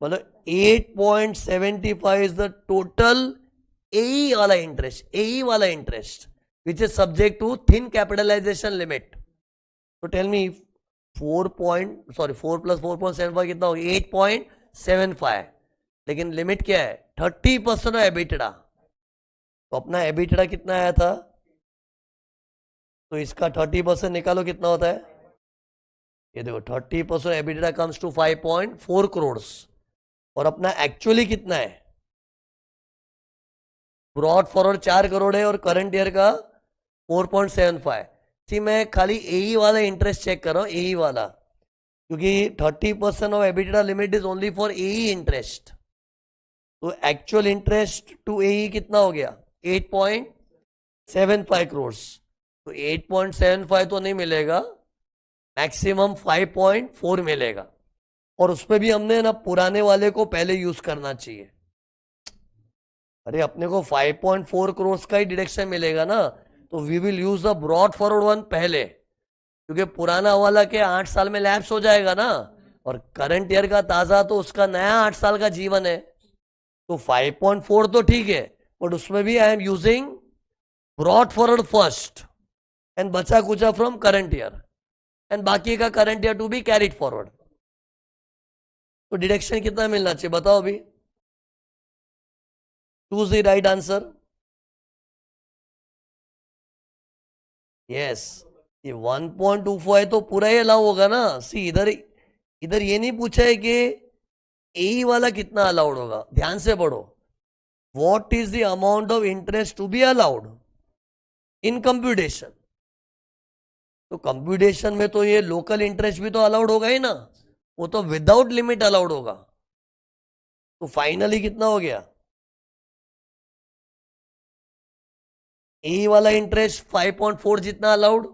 मतलब 8.75 इज द टोटल एई वाला इंटरेस्ट, एई वाला interest which is subject to thin capitalisation limit. तो टेल मी, 4 प्लस 4.75 कितना हो गया? 8.75। लेकिन लिमिट क्या है? 30% ऑफ एबिटेडा। तो अपना एबिटेडा कितना आया था? तो इसका 30% निकालो, कितना होता है? ये देखो, 30% एबिटेडा कम्स टू 5.4 करोड़। और अपना एक्चुअली कितना है? ब्रॉड फॉरवर्ड 4 करोड़ है और करंट ईयर का 4.75। सी, मैं खाली एई वाला इंटरेस्ट चेक कर रहा हूँ, एई वाला, क्योंकि 30% of EBITDA limit is only for AE interest. तो एक्चुअल इंटरेस्ट टू एई कितना हो गया? 8.75 करोड़। तो 8.75 तो नहीं मिलेगा, मैक्सिमम 5.4 मिलेगा। और उसमें भी हमने ना पुराने वाले को पहले यूज करना चाहिए। अरे अपने को 5.4 करोड़ का ही डिडक्शन मिलेगा ना, तो we will use the brought forward one पहले, क्योंकि पुराना वाला के 8 साल में लैप्स हो जाएगा ना, और करंट ईयर का ताजा तो उसका नया 8 साल का जीवन है। तो 5.4 तो ठीक है, बट उसमें भी I am using brought forward first and बचा कुचा फ्रॉम करंट ईयर, एंड बाकी का current year to be carried forward. तो डिडक्शन कितना मिलना चाहिए बताओ अभी? Choose the right answer. Yes, ये 1.25 है तो पूरा ही अलाउ होगा ना। सी इधर इधर ये नहीं पूछा है कि ए वाला कितना अलाउड होगा, ध्यान से पढ़ो। What is the amount of interest to be allowed in computation. तो कंप्यूटेशन में तो ये लोकल इंटरेस्ट भी तो अलाउड होगा ही ना, वो तो विदाउट लिमिट अलाउड होगा। तो फाइनली कितना हो गया, ए वाला इंटरेस्ट 5.4 जितना अलाउड,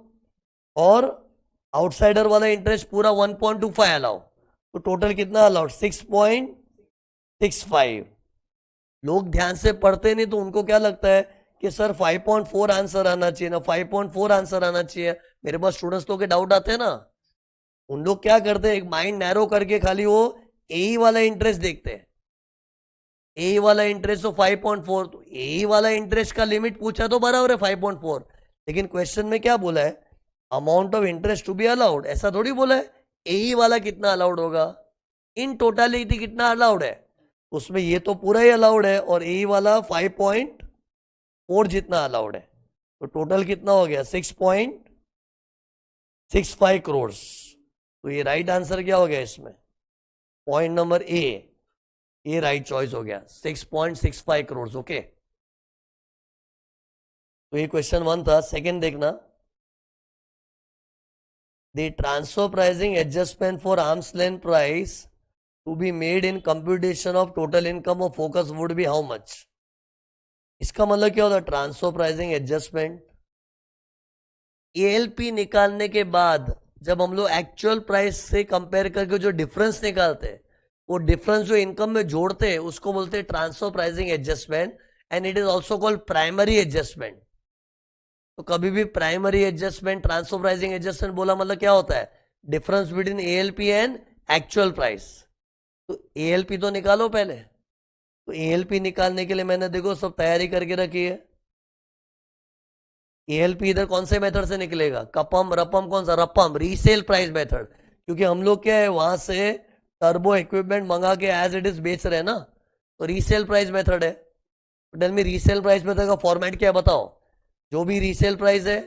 और आउटसाइडर वाला इंटरेस्ट पूरा 1.25 अलाउ, तो टोटल कितना अलाउड 6.65। लोग ध्यान से पढ़ते नहीं तो उनको क्या लगता है कि सर 5.4 आंसर आना चाहिए ना, 5.4 आंसर आना चाहिए। मेरे पास स्टूडेंट्स लोग के डाउट आते हैं ना, उन लोग क्या करते हैं, एक माइंड नैरो करके खाली वो ए वाला इंटरेस्ट देखते हैं। ए वाला इंटरेस्ट तो 5.4, तो ए वाला इंटरेस्ट का लिमिट पूछा तो बराबर है 5.4, लेकिन क्वेश्चन में क्या बोला है, amount of interest to be allowed, ऐसा थोड़ी बोला है ए वाला कितना अलाउड होगा, इन टोटालिटी कितना अलाउड है, उसमें ये तो पूरा ही अलाउड है और ए वाला 5.4 जितना अलाउड है, तो टोटल कितना हो गया 6.65 करोड़। तो ये राइट आंसर क्या हो गया इसमें, पॉइंट नंबर ए, ये राइट चॉइस हो गया 6.65 करोड़। ओके, तो ये क्वेश्चन 1 था। सेकंड देखना, the transfer pricing adjustment for arm's length price to be made in computation of total income of Focus would be how much. इसका मतलब क्या होता है, ट्रांसफर प्राइसिंग एडजस्टमेंट, एएलपी निकालने के बाद जब हम लोग एक्चुअल प्राइस से कंपेयर करके जो डिफरेंस निकालते हैं, वो डिफरेंस जो इनकम में जोड़ते हैं उसको बोलते हैं transfer pricing adjustment, and it is also called primary adjustment. तो कभी भी primary adjustment, transfer pricing adjustment बोला मतलब क्या होता है, difference between ALP and actual price. तो एएलपी तो निकालो पहले, तो एएलपी निकालने के लिए मैंने देखो सब तैयारी करके रखी है। एएलपी इधर कौन से मेथड से निकलेगा, कपम रपम, कौन सा रपम, रीसेल प्राइस मेथड, क्योंकि हम लोग क्या है वहां से टर्बो इक्विपमेंट मंगा के एज इट इज बेच रहे हैं ना, तो रीसेल प्राइस मेथड है। Tell me resale price method का फॉर्मेट क्या है बताओ, जो भी रीसेल प्राइस है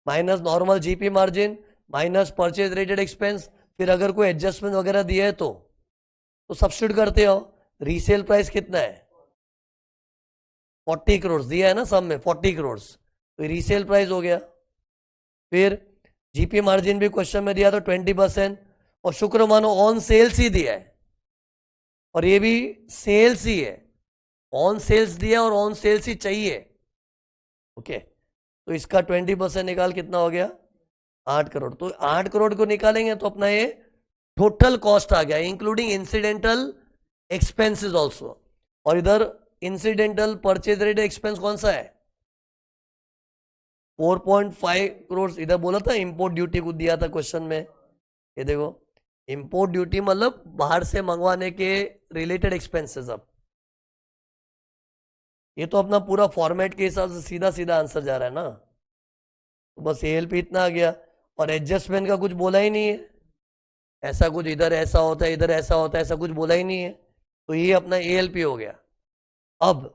minus normal GP margin minus purchase related expense, फिर अगर कोई एडजस्टमेंट वगैरह दिया है तो सब्स्टिट्यूट करते हो। रीसेल प्राइस कितना है 40 करोड़ दिया है ना, सब में 40 करोड़, तो रीसेल प्राइस हो गया। फिर जीपी मार्जिन भी क्वेश्चन में दिया तो 20%, और शुक्र मानो ऑन सेल्स ही दिया है, और ये भी सेल्स ही है, ऑन सेल्स दिया और ऑन सेल्स ही चाहिए। ओके, तो इसका 20% निकाल कितना हो गया 8 करोड़। तो 8 करोड़ को निकालेंगे तो अपना ये टोटल कॉस्ट आ गया इंक्लूडिंग इंसिडेंटल एक्सपेंसेस ऑल्सो, और इधर इंसिडेंटल परचेज रेट एक्सपेंस कौन सा है 4.5 करोड़। इधर बोला था इंपोर्ट ड्यूटी को दिया था क्वेश्चन में, ये देखो इंपोर्ट ड्यूटी मतलब बाहर से मंगवाने के रिलेटेड एक्सपेंसेस। अब ये तो अपना पूरा फॉर्मेट के हिसाब से सीधा सीधा आंसर जा रहा है ना, तो बस एएलपी इतना आ गया, और एडजस्टमेंट का कुछ बोला ही नहीं है, ऐसा कुछ इधर ऐसा होता है इधर ऐसा होता है ऐसा कुछ बोला ही नहीं है, तो ये अपना एएलपी हो गया। अब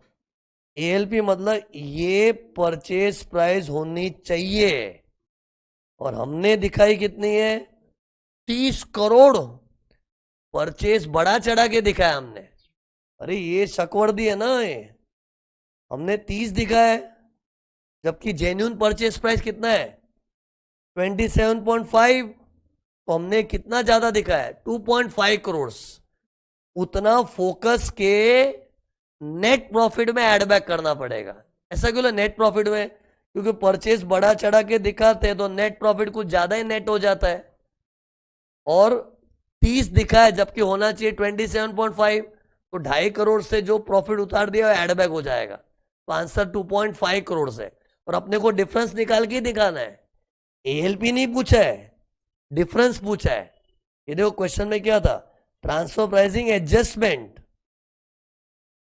एएलपी मतलब ये परचेज प्राइस होनी चाहिए, और हमने दिखाई कितनी है 30 करोड़। परचेज बड़ा चढ़ा के दिखाया हमने, अरे ये शकवर्दी है ना, ये हमने 30 दिखाया है, जबकि जेन्युइन परचेज प्राइस कितना है 27.5, तो हमने कितना ज्यादा दिखाया है 2.5 करोड़। उतना फोकस के नेट प्रॉफिट में ऐड बैक करना पड़ेगा। ऐसा क्यों नेट प्रॉफिट में, क्योंकि परचेज बड़ा चढ़ा के दिखाते हैं तो नेट प्रॉफिट कुछ ज्यादा ही नेट हो जाता है, और 30 दिखा है जबकि होना चाहिए 27.5, तो 2.5 करोड़ से जो प्रॉफिट उतार दिया एड बैक हो जाएगा, तो आंसर 2.5 करोड़ से। और अपने को डिफरेंस निकाल के दिखाना है, एएलपी नहीं पूछा है, डिफरेंस पूछा है। ये देखो क्वेश्चन में क्या था, ट्रांसफर प्राइसिंग एडजस्टमेंट,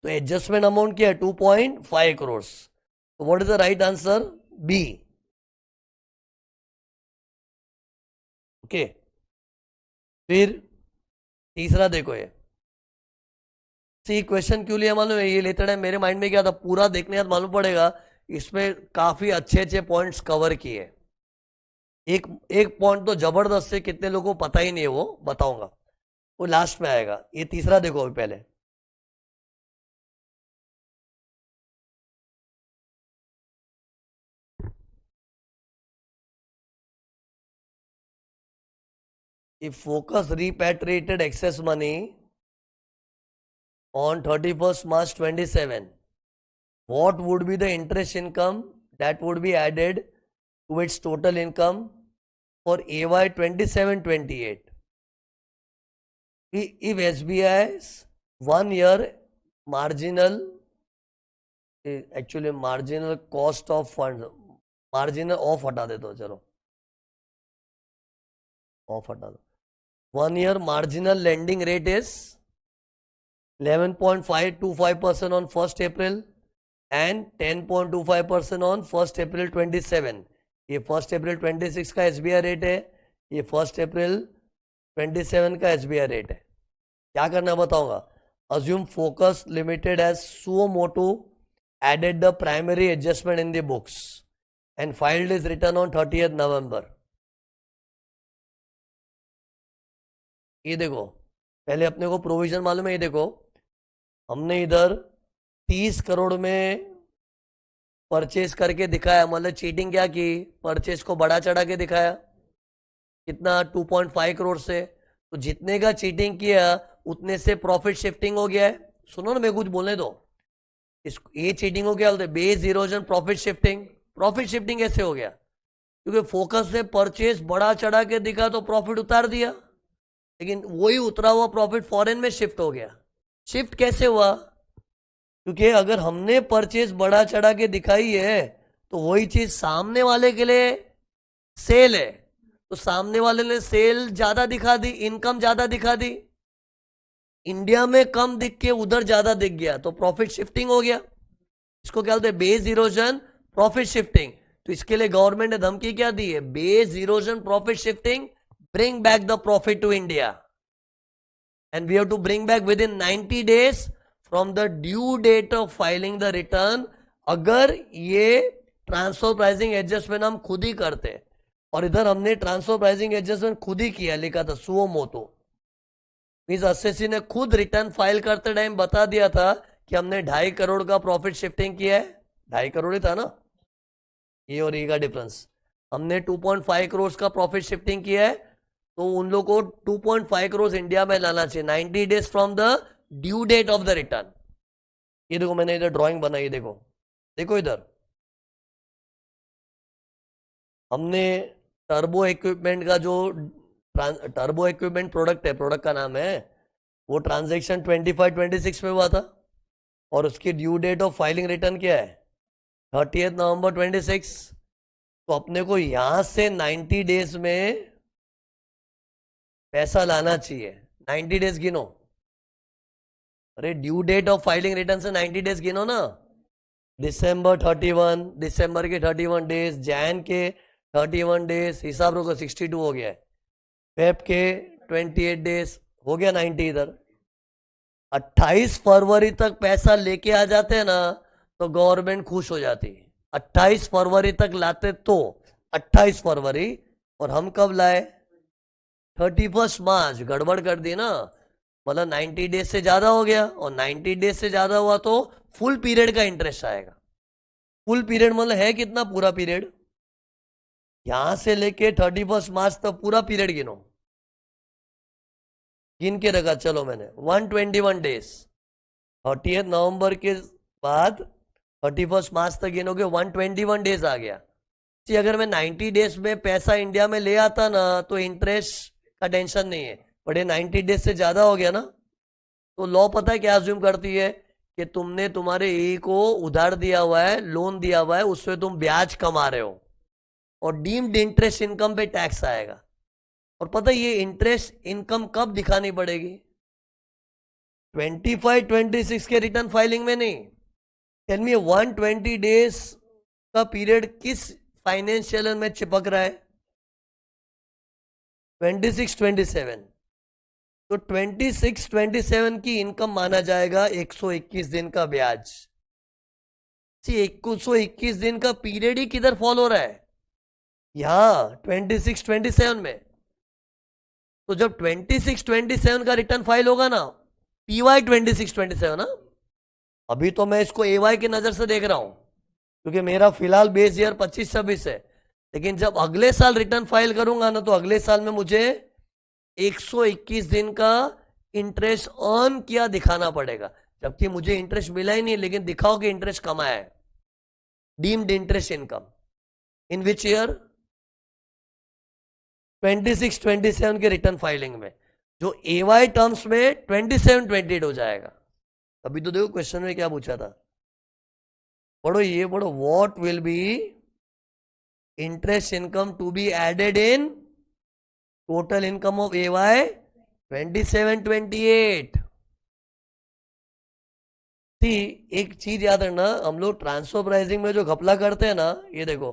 तो एडजस्टमेंट अमाउंट क्या है 2.5 करोड़, तो what is the right answer B. Okay, फिर तीसरा देखो, ये सी क्वेश्चन क्यों लिया मालूम है, ये लेते टाइम मेरे माइंड में क्या था, पूरा देखने बाद मालूम पड़ेगा इसमें काफी अच्छे अच्छे पॉइंट्स कवर किए। एक एक पॉइंट तो जबरदस्त है, कितने लोगों को पता ही नहीं है, वो बताऊंगा, वो लास्ट में आएगा। ये तीसरा देखो अभी पहले। If Focus repatriated excess money on 31st March 27, what would be the interest income that would be added to its total income for AY 27-28? If SBI's 1 year marginal, actually marginal cost of funds, marginal off हटा देता हूँ, चलो of हटा दो। 1 year marginal lending rate is 11.525% on 1st April and 10.25% on 1st April 27। ये 1st April 26 का SBI rate है, ये 1st April 27 का SBI रेट है। क्या करना बताऊंगा। Assume Focus Limited as suo motu added the primary adjustment in the books and filed his return on 30th November। ये देखो, पहले अपने को प्रोविजन मालूम है। ये देखो, हमने इधर 30 करोड़ में परचेस करके दिखाया, मतलब चीटिंग क्या की, परचेस को बढ़ा चढ़ा के दिखाया। कितना, 2.5 करोड़ से। तो जितने का चीटिंग किया उतने से प्रॉफिट शिफ्टिंग हो गया है। सुनो ना, मैं कुछ बोलने दो। ये चीटिंग हो गया बोलते, base erosion, profit shifting. Profit shifting कैसे हो गया? क्योंकि फोकस से परचेस बढ़ा चढ़ा के दिखा तो प्रॉफिट उतार दिया, लेकिन वही उतरा हुआ प्रॉफिट फॉरेन में शिफ्ट हो गया। शिफ्ट कैसे हुआ? क्योंकि अगर हमने परचेस बढ़ा चढ़ा के दिखाई है तो वही चीज सामने वाले के लिए सेल है, तो सामने वाले ने सेल ज्यादा दिखा दी, इनकम ज्यादा दिखा दी। इंडिया में कम दिख के उधर ज्यादा दिख गया तो प्रॉफिट शिफ्टिंग हो गया। इसको क्या बोलते हैं? Base erosion, profit shifting. तो इसके लिए गवर्नमेंट ने धमकी क्या दी है? Base erosion, profit shifting, bring back the profit to India and we have to bring back within 90 days from the due date of filing the return. अगर ये ट्रांसफर प्राइसिंग एडजस्टमेंट हम खुद ही करते, और इधर हमने ट्रांसफर प्राइसिंग एडजस्टमेंट खुद ही किया, लिखा था सुओ मोटो, मींस एसएससी ने खुद रिटर्न फाइल करते टाइम बता दिया था कि हमने 2.5 करोड़ का प्रॉफिट शिफ्टिंग किया है। 2.5 करोड़ ही था ना, ये और ये का डिफरेंस। हमने 2.5 करोड़ का प्रॉफिट शिफ्टिंग किया है, तो उन लोगों को 2.5 करोड़ इंडिया में लाना चाहिए 90 days from the due date of the return. ये देखो, मैंने इधर ड्राइंग बनाई, देखो देखो इधर हमने टर्बो इक्विपमेंट का जो टर्बो इक्विपमेंट प्रोडक्ट है, प्रोडक्ट का नाम है, वो ट्रांजेक्शन 25-26 में हुआ था, और उसकी due date of filing return क्या है? 30th November 26। तो अपने को यहां से 90 days में पैसा लाना चाहिए। 90 days गिनो, अरे due date of filing return से 90 days गिनो ना। दिसंबर 31, दिसंबर के 31 days, जैन के 31 days, हिसाब रखो 62 हो गया है। फेब के 28 days, हो गया 90 इधर। 28 फरवरी तक पैसा लेके आ जाते हैं ना तो गवर्नमेंट खुश हो जाती है। 28 फरवरी तक लाते तो 28 फरवरी, और हम कब लाए? 31 मार्च। गड़बड़ कर दी ना, मतलब 90 डेज से ज्यादा हो गया, और 90 डेज से ज्यादा हुआ तो फुल पीरियड का इंटरेस्ट आएगा। फुल पीरियड मतलब है कितना? पूरा पीरियड, यहां से लेके 31 मार्च तक पूरा पीरियड गिनो। गिन के रखा, चलो मैंने 121 डेज। 30th नवंबर के बाद 31 मार्च तक गिनोगे, 121 डेज आ गया। जी, अगर मैं 90 डेज में पैसा इंडिया में ले आता ना तो इंटरेस्ट का टेंशन नहीं है, बट ये 90 डेज से ज्यादा हो गया ना, तो लॉ पता है क्या अज्यूम करती है? कि तुमने तुम्हारे ए को उधार दिया हुआ है, लोन दिया हुआ है, उससे तुम ब्याज कमा रहे हो, और डीम्ड इंटरेस्ट इनकम पे टैक्स आएगा। और पता है ये इंटरेस्ट इनकम कब दिखानी पड़ेगी? 25-26 के रिटर्न फाइलिंग में नहीं। टेल मी 120 डेज का पीरियड किस फाइनेंशियल में चिपक रहा है? 26-27। तो 26-27 की इनकम माना जाएगा 121 दिन का ब्याज। 121 दिन का पीरियड ही किधर फॉल हो रहा है? यहाँ 26-27 में। तो जब 26-27 का रिटर्न फाइल होगा ना, PY 26-27 ना, अभी तो मैं इसको AY की नजर से देख रहा हूं क्योंकि मेरा फिलहाल बेस ईयर 25-26 है। लेकिन जब अगले साल रिटर्न फाइल करूंगा ना, तो अगले साल में मुझे 121 दिन का इंटरेस्ट अर्न किया दिखाना पड़ेगा, जबकि मुझे इंटरेस्ट मिला ही नहीं, लेकिन दिखाओ कि इंटरेस्ट कमाया है। Deemed interest income in which year? 26-27 के रिटर्न फाइलिंग में, जो AY टर्म्स में 27-28 हो जाएगा। अभी तो देखो क्वेश्चन में क्या पूछा था, पढ़ो ये पढ़ो, what will be interest income to be added in total income of AY 27-28। एक चीज याद रखना, हम लोग ट्रांसफर प्राइसिंग में जो घपला करते हैं ना, ये देखो,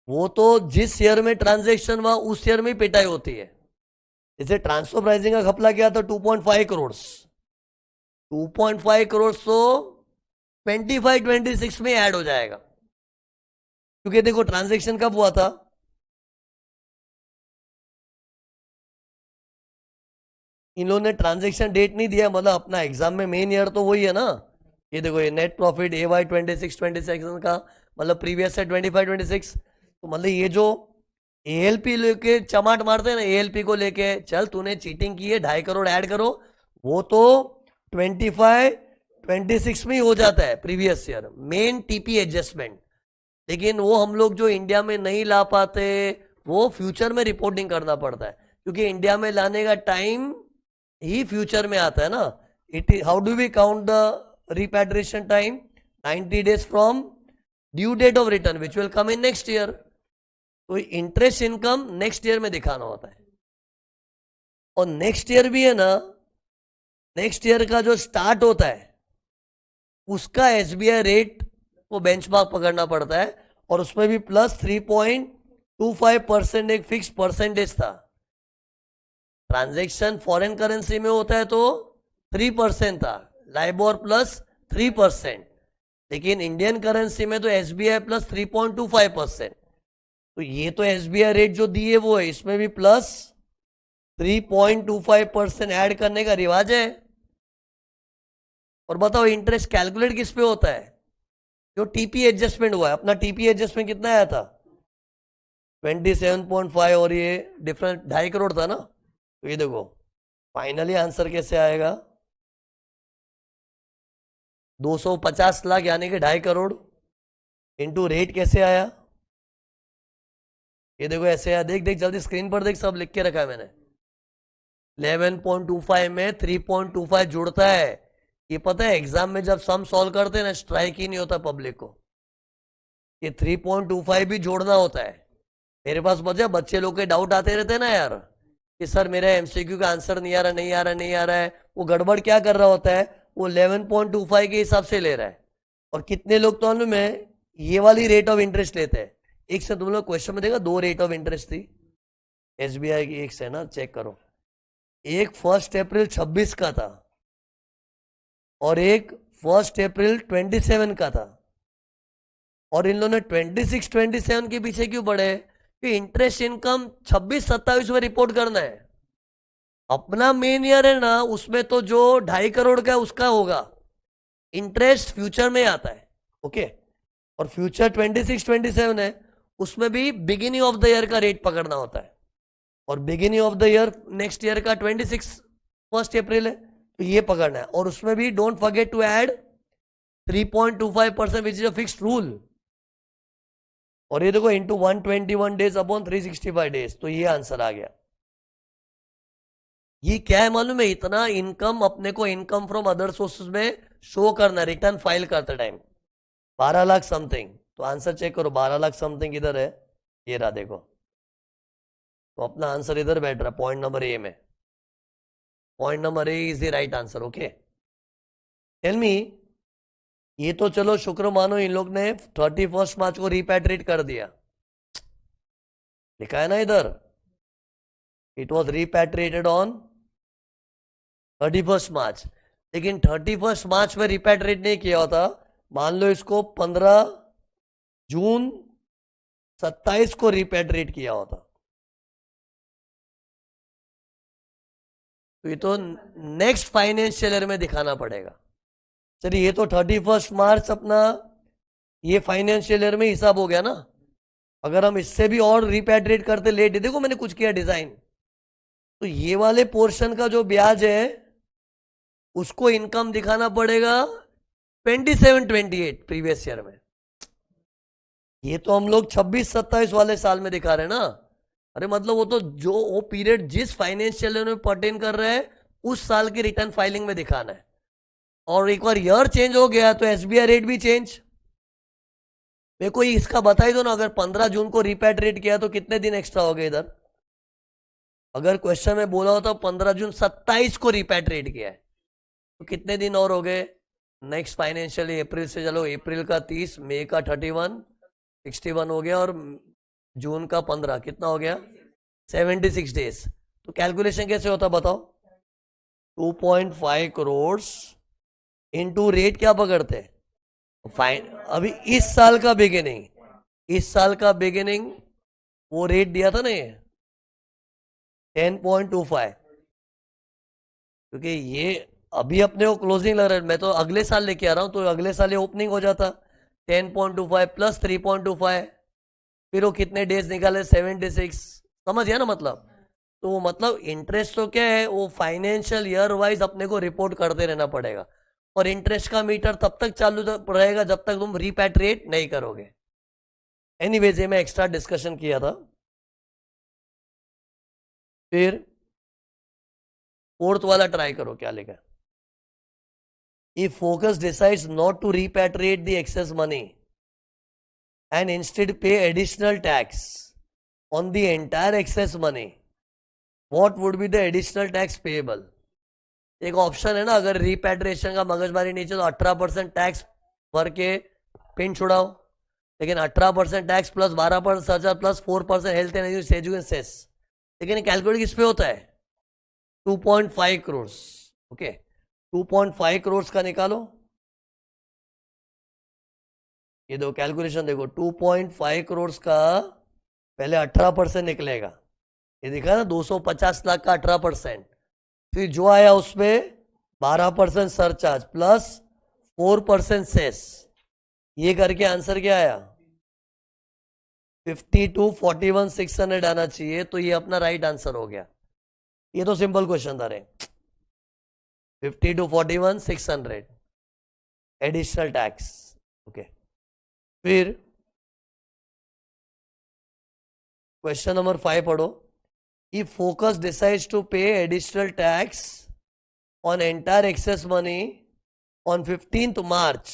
वो तो जिस ईयर में ट्रांजेक्शन हुआ उस ईयर में ही पिटाई होती है। जैसे ट्रांसफर प्राइसिंग का घपला क्या था, 2.5 करोड़। 2.5 करोड़ तो 25-26 में ऐड हो जाएगा, क्योंकि देखो ट्रांजेक्शन कब हुआ था, इन लोगों ने ट्रांजेक्शन डेट नहीं दिया, मतलब अपना एग्जाम में मेन ईयर तो वही है ना। ये देखो, ये नेट प्रॉफिट AY 26-27 का मतलब प्रीवियस है 25-26। तो मतलब ये जो ALP लेके चमाट मारते हैं ना, ALP को लेके चल तूने चीटिंग की है 2.5 करोड़ ऐड करो, वो तो 25-26 में ही हो जाता है previous year main TP adjustment. लेकिन वो हम लोग जो इंडिया में नहीं ला पाते, वो फ्यूचर में रिपोर्टिंग करना पड़ता है, क्योंकि इंडिया में लाने का टाइम ही फ्यूचर में आता है ना। It how do we count the repatriation time? 90 days from due date of return which will come in next year. तो इंटरेस्ट इनकम नेक्स्ट ईयर में दिखाना होता है, और नेक्स्ट ईयर भी है ना, नेक्स्ट ईयर का जो स्टार्ट होता है उसका SBI रेट को बेंचमार्क पकड़ना पड़ता है, और उसमें भी प्लस 3.25% एक फिक्स परसेंटेज था। ट्रांजैक्शन फॉरेन करेंसी में होता है तो 3% था, लाइबोर प्लस 3%, लेकिन इंडियन करेंसी में तो SBI प्लस 3.25%। तो ये तो SBI रेट जो दिए वो है, इसमें भी प्लस 3.25% ऐड करने का रिवाज है। और बताओ इंटरेस्ट कैलकुलेट किस पे होता है? जो TP एडजस्टमेंट हुआ है, अपना TP एडजस्टमेंट कितना आया था? 27.5, और ये डिफरेंट 2.5 करोड़ था ना। तो ये देखो फाइनली आंसर कैसे आएगा, 250 लाख यानी कि 2.5 करोड़ इंटू रेट कैसे आया? ये देखो ऐसे आया, देख देख जल्दी स्क्रीन पर देख, सब लिख के रखा है मैंने। 11.25 में 3.25 जुड़ता है। ये पता है एग्जाम में जब सम सॉल्व करते हैं ना, स्ट्राइक ही नहीं होता पब्लिक को, ये 3.25 भी जोड़ना होता है। मेरे पास बच्चे लोग के डाउट आते रहते हैं ना यार, कि सर मेरा MCQ का आंसर नहीं आ रहा, नहीं आ रहा, नहीं आ रहा है। वो गड़बड़ क्या कर रहा होता है, वो 11.25 के हिसाब से ले रहा है, और कितने लोग तो में ये वाली रेट ऑफ इंटरेस्ट लेते हैं। एक से तुम लोग क्वेश्चन में देखा, 2 रेट ऑफ इंटरेस्ट थी SBI की, एक से ना चेक करो, एक 1 अप्रैल 26 का था और एक 1 अप्रैल 27 का था। और इन लोगों ने 26-27 के पीछे क्यों पड़े? कि इंटरेस्ट इनकम 26-27 में रिपोर्ट करना है। अपना मेन ईयर है ना, उसमें तो जो 2.5 करोड़ का है उसका होगा, इंटरेस्ट फ्यूचर में आता है। ओके, और फ्यूचर 26-27 है, उसमें भी बिगिनिंग ऑफ द ईयर का रेट पकड़ना होता है, और beginning of the year next year का 1 अप्रैल है, तो ये पकड़ना है। और उसमें भी don't forget to add 3.25% which is a fixed rule. और ये देखो इंटू 121 डेज अपॉन 365 डेज, तो ये आंसर आ गया। ये क्या है मालूम है? इतना इनकम अपने को इनकम फ्रॉम अदर सोर्सेज में शो करना, रिटर्न फाइल करते टाइम 12 लाख समथिंग। तो आंसर चेक करो, 12 लाख समथिंग इधर है, ये रहा देखो। तो अपना आंसर इधर बैठ रहा, पॉइंट नंबर ए में। Point number A is the right answer. Okay, tell me, ये तो चलो शुक्र मानो इन लोग ने 31 मार्च को रिपैट्रिएट कर दिया, लिखा है ना इधर, इट वॉज रिपैट्रिएटेड ऑन 31 मार्च। लेकिन 31 मार्च में रिपैट्रिएट नहीं किया होता, मान लो इसको 15 जून 27 को रिपेट्रिएट किया होता तो ये तो नेक्स्ट फाइनेंशियल ईयर में दिखाना पड़ेगा। चलिए ये तो 31 मार्च अपना ये फाइनेंशियल ईयर में हिसाब हो गया ना। अगर हम इससे भी और रिपेट्रिएट करते लेट, देखो मैंने कुछ किया डिजाइन, तो ये वाले पोर्शन का जो ब्याज है उसको इनकम दिखाना पड़ेगा 27-28 प्रीवियस ईयर में। ये तो हम लोग 26-27 वाले साल में दिखा रहे हैं ना। अरे मतलब वो तो जो वो पीरियड जिस फाइनेंशियल ईयर में पर्टेन कर रहे हैं उस साल की रिटर्न फाइलिंग में दिखाना है। और एक बार ईयर चेंज हो गया तो एसबीआई रेट भी चेंज। मेरे को इसका बता ही दो ना, अगर 15 जून को रिपेट्रिएट किया तो कितने दिन एक्स्ट्रा हो गए इधर। अगर क्वेश्चन में बोला होता 15 जून 27 को रिपेट्रिएट किया है तो कितने दिन और हो गए नेक्स्ट फाइनेंशियल अप्रैल से। चलो अप्रैल का 30, मई का 31, 61 हो गया, और जून का 15, कितना हो गया 76 डेज। तो कैलकुलेशन कैसे होता बताओ। 2.5 करोड़ इनटू रेट क्या पकड़ते फाइन। अभी इस साल का बिगिनिंग वो रेट दिया था ना ये 10.25, क्योंकि ये अभी अपने को क्लोजिंग लग रहा है, मैं तो अगले साल लेके आ रहा हूं तो अगले साल ये ओपनिंग हो जाता 10.25 प्लस 3.25, फिर वो कितने डेज निकाले 76, समझ गया ना मतलब। तो मतलब इंटरेस्ट तो क्या है, वो फाइनेंशियल ईयर वाइज अपने को रिपोर्ट करते रहना पड़ेगा, और इंटरेस्ट का मीटर तब तक चालू रहेगा जब तक तुम रिपैट्रिएट नहीं करोगे। एनीवेज ये मैं एक्स्ट्रा डिस्कशन किया था। फिर फोर्थ वाला ट्राई करो, क्या लिखा है। If Focus decides not to repatriate the excess money and instead pay additional tax on the entire excess money, what would be the additional tax payable? एक ऑप्शन है ना, अगर रिपैट्रिएशन का मगजमारी नीचे तो 18% टैक्स भर के पिन छुड़ाओ, लेकिन 18% tax plus 12% surcharge plus 4% health and education cess, लेकिन कैलकुलेट किस पे होता है 2.5 करोड़। ओके 2.5 करोड़ का निकालो, ये दो कैलकुलेशन देखो 2.5 करोड़ का पहले 18% निकलेगा, ये दिखा ना 250 लाख का 18%, फिर जो आया उसमें 12% सरचार्ज प्लस 4% सेस, ये करके आंसर क्या आया 52,41,600 आना चाहिए। तो ये अपना राइट आंसर हो गया। ये तो सिंपल क्वेश्चन था रे, 52,41,600 एडिशनल टैक्स। ओके फिर क्वेश्चन नंबर 5 पढ़ो। If Focus decides to pay additional tax on entire excess money on 15th March,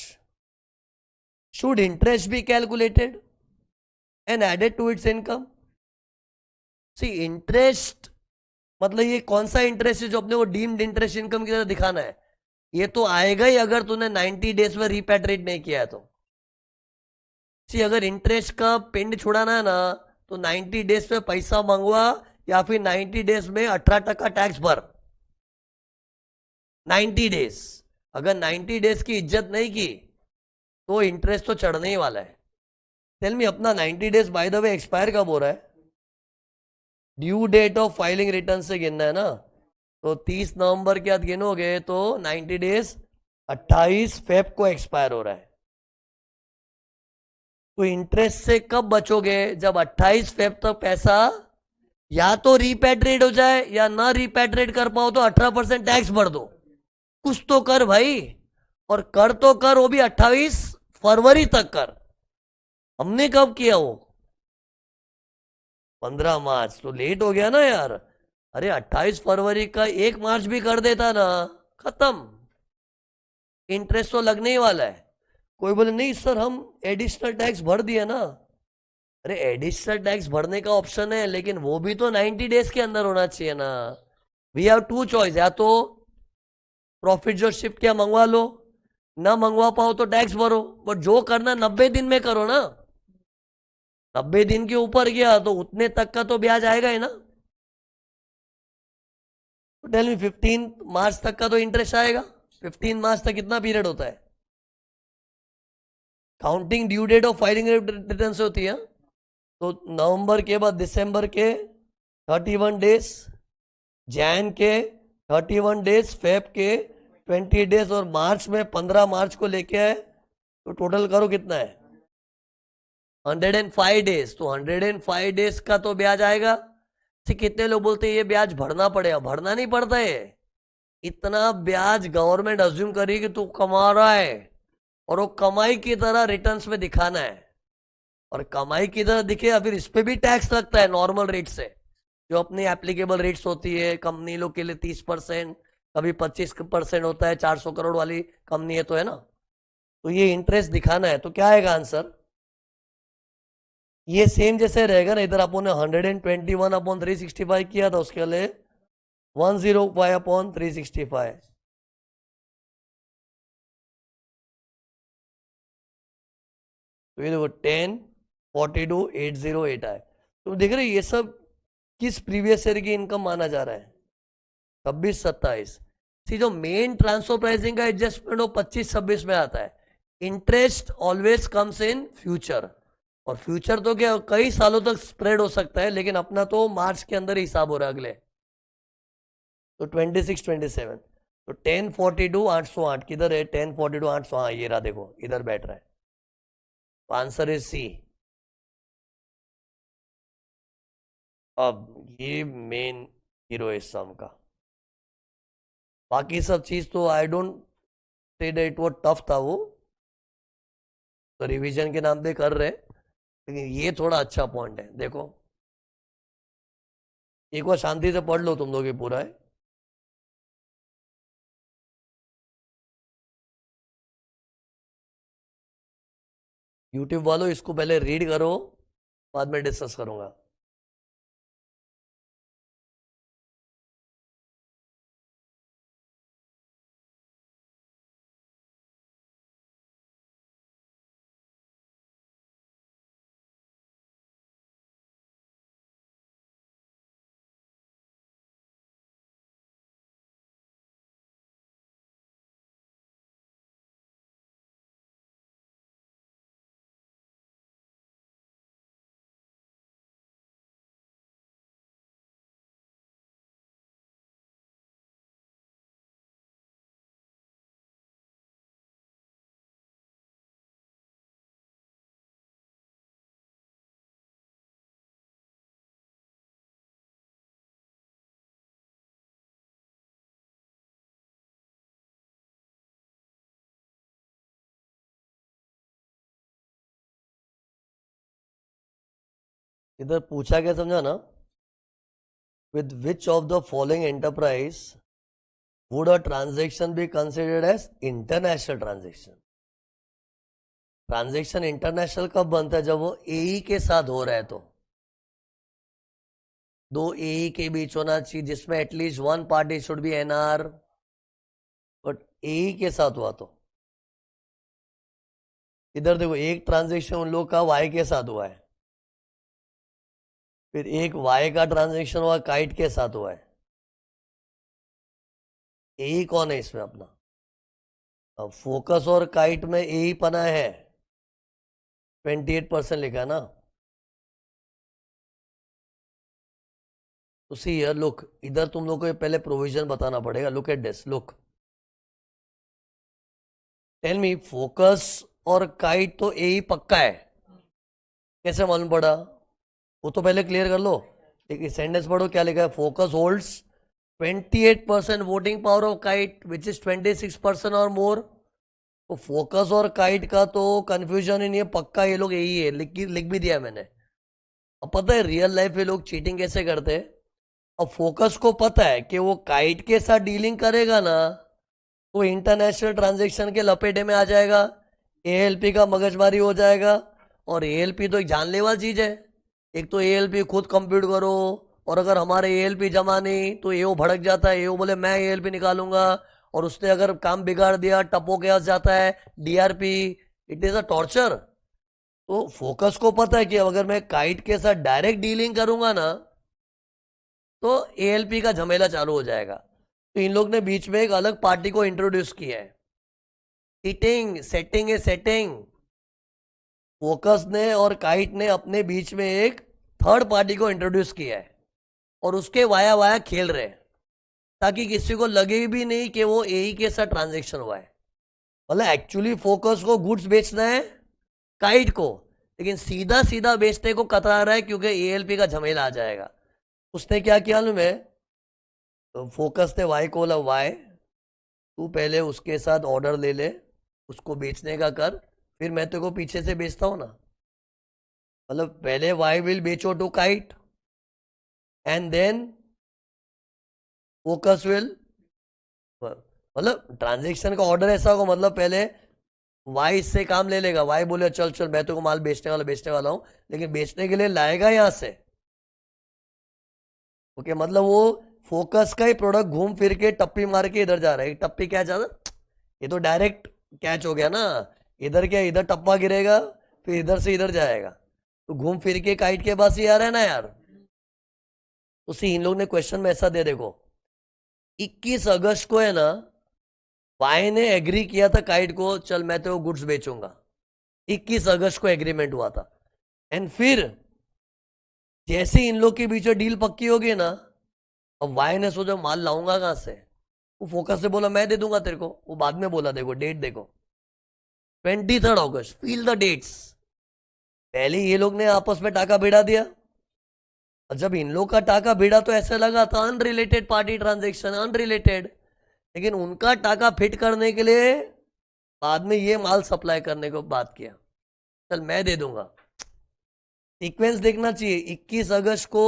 should interest be calculated and added to its income? See, interest मतलब ये कौन सा interest है जो अपने को डीम्ड इंटरेस्ट इनकम की तरह दिखाना है। ये तो आएगा ही अगर तूने 90 डेज में रिपैट्रिएट नहीं किया है तो। सी अगर इंटरेस्ट का पिंड छुड़ाना है ना तो 90 डेज में पैसा मंगवा या फिर 90 डेज में 18% टैक्स भर। 90 डेज, अगर 90 डेज की इज्जत नहीं की तो इंटरेस्ट तो चढ़ने ही वाला है। टेल मी अपना 90 days by the way expire कब हो रहा है, due date of filing return से गिनना है ना। तो 30 नवंबर के बाद गिनोगे तो 90 डेज 28 फेब को एक्सपायर हो रहा है। तो इंटरेस्ट से कब बचोगे, जब 28 फेब तक पैसा या तो रिपैट्रिएट हो जाए या ना रिपैट्रिएट कर पाओ तो 18% टैक्स भर दो। कुछ तो कर भाई, और कर तो कर वो भी 28 फरवरी तक कर। हमने कब किया वो 15 मार्च, तो लेट हो गया ना यार। अरे 28 फरवरी का 1 मार्च भी कर देता ना, खत्म, इंटरेस्ट तो लगने ही वाला है। कोई बोले नहीं सर हम एडिशनल टैक्स भर दिया ना। अरे एडिशनल टैक्स भरने का ऑप्शन है, लेकिन वो भी तो 90 डेज के अंदर होना चाहिए ना। वी हैव टू चॉइस, या तो प्रॉफिट जो शिफ्ट किया मंगवा लो, ना मंगवा पाओ तो टैक्स भरो, बट जो करना 90 दिन में करो ना। 90 दिन के ऊपर गया तो उतने तक का तो ब्याज आएगा ही ना। टेल मी 15 मार्च तक का तो इंटरेस्ट आएगा। 15 मार्च तक कितना पीरियड होता है, counting due date of filing return से होती है। तो नवंबर के बाद दिसंबर के 31 डेज, जैन के 31 डेज, फेब के 20 डेज और मार्च में 15 मार्च को लेके आए, तो टोटल करो कितना है 105 डेज। तो 105 डेज का तो ब्याज आएगा। कितने लोग बोलते हैं ये ब्याज भरना पड़ेगा, भरना नहीं पड़ता है। इतना ब्याज गवर्नमेंट अज्यूम करी कि तू कमा रहा है और वो कमाई की तरह रिटर्न्स में दिखाना है, और कमाई की तरह दिखे फिर इस पे भी टैक्स लगता है नॉर्मल रेट से, जो अपनी एप्लीकेबल रेट्स होती है कंपनी लोग के लिए 30%, कभी 25% होता है। 400 करोड़ वाली कंपनी है तो है ना, तो ये इंटरेस्ट दिखाना है। तो क्या आएगा आंसर, ये सेम जैसे रहेगा ना, इधर अपन ने 121/365 किया था, उसके लिए 105/365। तो ये देखो 10, 42, 808 आए। तो देख रहे ये सब किस प्रीवियस ईयर की इनकम माना जा रहा है, 26-27। सी जो मेन ट्रांसफर प्राइसिंग का एडजस्टमेंट वो 25-26 में आता है। Interest always comes in future, और फ्यूचर तो क्या कई सालों तक स्प्रेड हो सकता है, लेकिन अपना तो मार्च के अंदर ही हिसाब हो रहा है अगले। तो 26-27, तो 1042/808 किधर है, 1042/800, हाँ ये रहा, देखो इधर बैठ रहा है। Answer is C. अब ये मेन हीरो है इस सम का। बाकी सब चीज तो आई डोंट से दैट वो टफ था, वो तो रिवीजन के नाम पे कर रहे, लेकिन ये थोड़ा अच्छा पॉइंट है। देखो एक बार शांति से पढ़ लो तुम लोग, ये पूरा है। यूट्यूब वालों इसको पहले रीड करो, बाद में डिस्कस करूंगा। इधर पूछा क्या समझा ना, with which of the following enterprise would a transaction be considered as international transaction. Transaction international कब बनता है, जब वो एई के साथ हो रहा है, तो दो एई के बीच होना चाहिए जिसमें at least one party should be NR, but AE के साथ हुआ। तो इधर देखो एक ट्रांजेक्शन उन लोग का वाई के साथ हुआ है, फिर एक वाई का ट्रांजेक्शन हुआ काइट के साथ हुआ है। एई कौन है इसमें अपना, अब फोकस और काइट में एई पना है, 28% लिखा है ना। तो सी हियर लुक, इधर तुम लोग को पहले प्रोविजन बताना पड़ेगा। Look at this, look tell me, Focus और काइट तो ए ही पक्का है, कैसे मालूम पड़ा, वो तो पहले क्लियर कर लो। एक सेंटेंस पढ़ो क्या लिखा है, focus holds 28% voting power of kite which is 26% और मोर। तो फोकस और काइट का तो कंफ्यूजन ही नहीं है, पक्का ये लोग यही है, लिख भी दिया मैंने। अब पता है रियल लाइफ में लोग चीटिंग कैसे करते हैं। अब फोकस को पता है कि वो काइट के साथ डीलिंग करेगा ना, तो इंटरनेशनल ट्रांजैक्शन के लपेटे में आ जाएगा, एएलपी का मगजमारी हो जाएगा। और एएलपी तो एक जानलेवा चीज है। एक तो एएलपी खुद कंप्यूट करो, और अगर हमारे एएलपी जमा नहीं तो एओ भड़क जाता है, एओ बोले मैं एएलपी निकालूंगा, और उसने अगर काम बिगाड़ दिया टपो के पास जाता है DRP. It is a torture. तो फोकस को पता है कि अगर मैं काइट के साथ डायरेक्ट डीलिंग करूंगा ना, तो एएलपी का झमेला चालू हो जाएगा। तो इन लोग ने बीच में एक अलग पार्टी को इंट्रोड्यूस किया है, सीटिंग सेटिंग है सेटिंग। फोकस ने और काइट ने अपने बीच में एक थर्ड पार्टी को इंट्रोड्यूस किया है और उसके वाया वाया खेल रहे हैं ताकि किसी को लगे भी नहीं कि वो ए के साथ ट्रांजेक्शन हुआ है। मतलब एक्चुअली फोकस को गुड्स बेचना है काइट को, लेकिन सीधा सीधा बेचने को कतरा रहा है क्योंकि एएलपी का झमेला आ जाएगा। उसने क्या किया में, तो फोकस ने वाई को बोला वाई तू पहले उसके साथ ऑर्डर ले ले, उसको बेचने का कर, फिर मैं तेरे को पीछे से बेचता हूं ना। मतलब पहले वाई विल बेचो to Kite and then Focus will, मतलब ट्रांजेक्शन का ऑर्डर ऐसा होगा, मतलब पहले वाई से काम ले लेगा, वाई बोले चल चल मैं तेरे को माल बेचने वाला हूं, लेकिन बेचने के लिए लाएगा यहां से। ओके, मतलब वो फोकस का ही प्रोडक्ट घूम फिर के टप्पी मार के इधर जा रहा है। टप्पी क्या जा रहा, ये तो डायरेक्ट कैच हो गया ना। इधर क्या, इधर टप्पा गिरेगा फिर इधर से इधर जाएगा, तो घूम फिर के काइट के पास ही आ रहा है ना यार। उसी इन लोग ने क्वेश्चन में ऐसा दे, देखो 21 अगस्त को है ना, वाई ने एग्री किया था काइट को चल मैं तो गुड्स बेचूंगा। 21 अगस्त को एग्रीमेंट हुआ था। एंड फिर जैसे इन लोग के बीच में डील पक्की होगी ना, अब वाई ने सोचा माल लाऊंगा कहां से। वो फोकस से बोला मैं दे दूंगा तेरे को। वो बाद में बोला, देखो डेट देखो 23 अगस्त, फील द डेट्स। पहले ये लोग ने आपस में टाका भिड़ा दिया, और जब इन लोग का टाका भिड़ा तो ऐसा लगा था अनरिलेटेड पार्टी ट्रांजेक्शन, अनरिलेटेड, लेकिन उनका टाका फिट करने के लिए बाद में ये माल सप्लाई करने को बात किया, चल मैं दे दूंगा। सीक्वेंस देखना चाहिए। 21 अगस्त को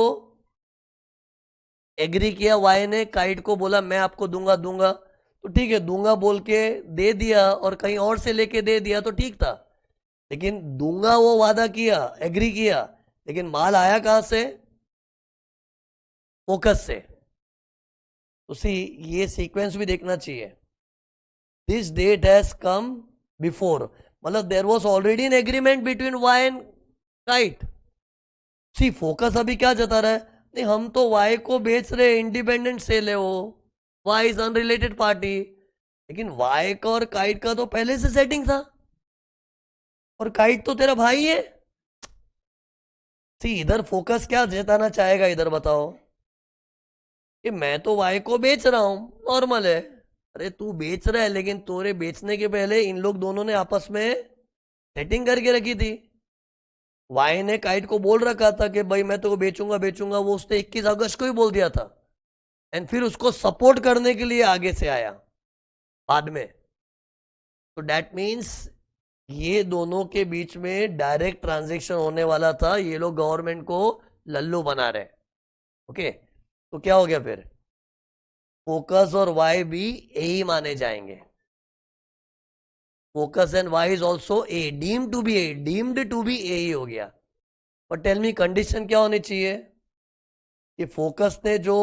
एग्री किया वाई ने, काइट को बोला मैं आपको दूंगा दूंगा, तो ठीक है दूंगा बोल के दे दिया, और कहीं और से लेके दे दिया तो ठीक था। लेकिन दूंगा वो वादा किया, एग्री किया, लेकिन माल आया कहां से, फोकस से। उसी ये सीक्वेंस भी देखना चाहिए। This date has come before, मतलब there was already an agreement between Y and Kite. See Focus अभी क्या जता रहा है, नहीं हम तो वाई को बेच रहे, इंडिपेंडेंट सेल है वो, वाई इज अनरिलेटेड पार्टी। लेकिन वाई का और काइट का तो पहले से सेटिंग था, और काइट तो तेरा भाई है। सी इधर फोकस क्या जताना चाहेगा, इधर बताओ कि मैं तो वाई को बेच रहा हूं, नॉर्मल है। अरे तू बेच रहा है, लेकिन तोरे बेचने के पहले इन लोग दोनों ने आपस में सेटिंग करके रखी थी। वाई ने काइट को बोल रखा था कि भाई मैं तो बेचूंगा बेचूंगा, वो उसने 21 अगस्त को ही बोल दिया था। एंड फिर उसको सपोर्ट करने के लिए आगे से आया बाद में। तो दैट मीन्स ये दोनों के बीच में डायरेक्ट ट्रांजेक्शन होने वाला था, ये लोग गवर्नमेंट को लल्लू बना रहे। ओके, तो क्या हो गया फिर, फोकस और वाई भी ए ही माने जाएंगे। Focus and Y is also A, deemed to be A, deemed to be A ही हो गया। और टेल मी कंडीशन क्या होनी चाहिए कि फोकस ने जो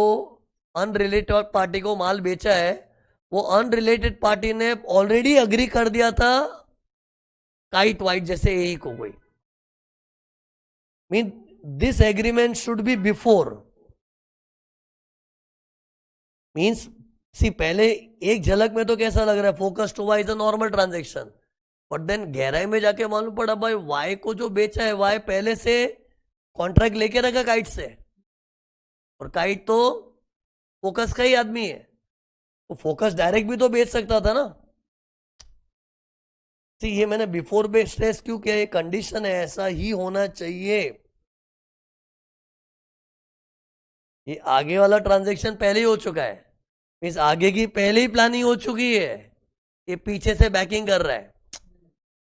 अनरिलेटेड पार्टी को माल बेचा है, वो अनरिलेटेड पार्टी ने ऑलरेडी अग्री कर दिया था काइट वाइट जैसे ए को कोई। Mean this agreement should be before, means see पहले एक झलक में तो कैसा लग रहा है, Focus to Y is a normal transaction, but then गहराई में जाके मालूम पड़ा भाई वाई को जो बेचा है, वाई पहले से कॉन्ट्रैक्ट लेके रखा काइट से, और काइट तो फोकस का ही आदमी है, तो फोकस डायरेक्ट भी तो बेच सकता था ना। सी ये मैंने बिफोर पे स्ट्रेस क्यों किया, ये कंडीशन है, ऐसा ही होना चाहिए। ये आगे वाला ट्रांजेक्शन पहले ही हो चुका है, मीन्स आगे की पहले ही प्लानिंग हो चुकी है, ये पीछे से बैकिंग कर रहा है।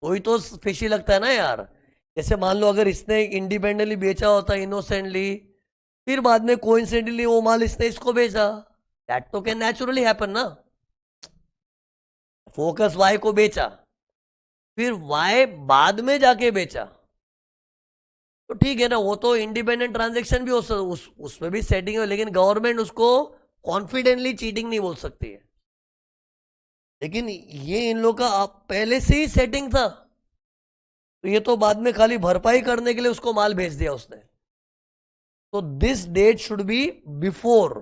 वही तो फिशी लगता है ना यार। जैसे मान लो अगर इसने इंडिपेंडेंटली बेचा होता इनोसेंटली, फिर बाद में कोइंसिडेंटली वो माल इसने इसको बेचा, दैट तो कैन नेचुरली हैपन ना। फोकस वाई को बेचा, फिर वाई बाद में जाके बेचा, तो ठीक है ना, वो तो इंडिपेंडेंट ट्रांजेक्शन भी हो उसमें भी सेटिंग है, लेकिन गवर्नमेंट उसको कॉन्फिडेंटली चीटिंग नहीं बोल सकती है। लेकिन ये इन लोग का पहले से ही सेटिंग था, तो ये तो बाद में खाली भरपाई करने के लिए उसको माल भेज दिया उसने। तो this date should be before,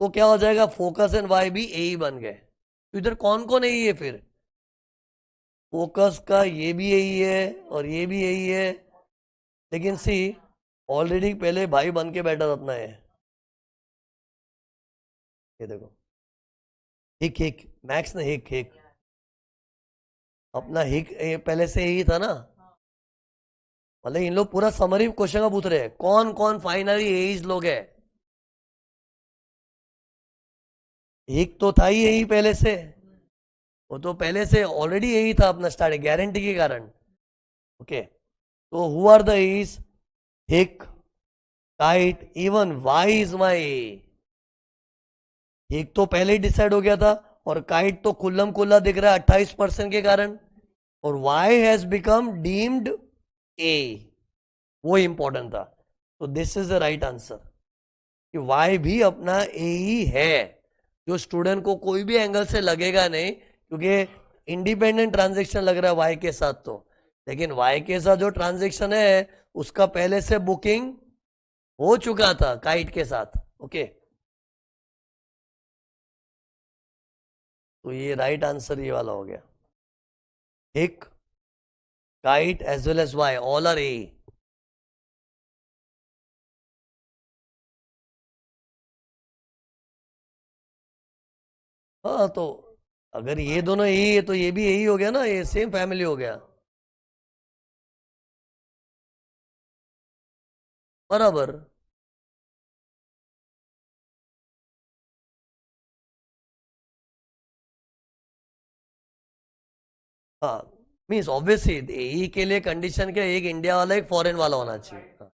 तो क्या हो जाएगा, फोकस एंड वाई भी ए ही बन गए। तो इधर कौन कौन है ये फिर, फोकस का ये भी यही है और ये भी यही है, लेकिन सी ऑलरेडी पहले भाई बन के बैठा था अपना ये देखो, हिक हिक मैक्स ने हिक हिक अपना हिक पहले से यही था ना। मतलब इन लोग पूरा समरी क्वेश्चन का पूछ रहे हैं कौन कौन फाइनली एज लोग है। हिक तो था ही यही पहले से, वो तो पहले से ऑलरेडी यही था अपना स्टार्ट गारंटी के कारण। ओके, तो who are the AEs? Hick, Kite, even Y is my A. Hick तो पहले ही डिसाइड हो गया था, और काइट तो कुल्लम कुल्ला दिख रहा है 28% के कारण, और वाई हैज बिकम डीम्ड ए, वो इंपॉर्टेंट था। तो this is the right answer कि वाई भी अपना ए ही है, जो स्टूडेंट को कोई भी एंगल से लगेगा नहीं, क्योंकि इंडिपेंडेंट ट्रांजेक्शन लग रहा है वाई के साथ तो, लेकिन वाई के साथ जो ट्रांजेक्शन है उसका पहले से बुकिंग हो चुका था काइट के साथ। ओके, तो ये राइट आंसर ये वाला हो गया। Hick, Kite as well as Y all are A. हाँ, तो अगर ये दोनों यही है तो ये भी यही हो गया ना, ये सेम फैमिली हो गया। बराबर। हाँ, मीन्स ऑब्वियसली यही के लिए कंडीशन क्या, एक इंडिया वाला एक फॉरेन वाला होना चाहिए। हाँ।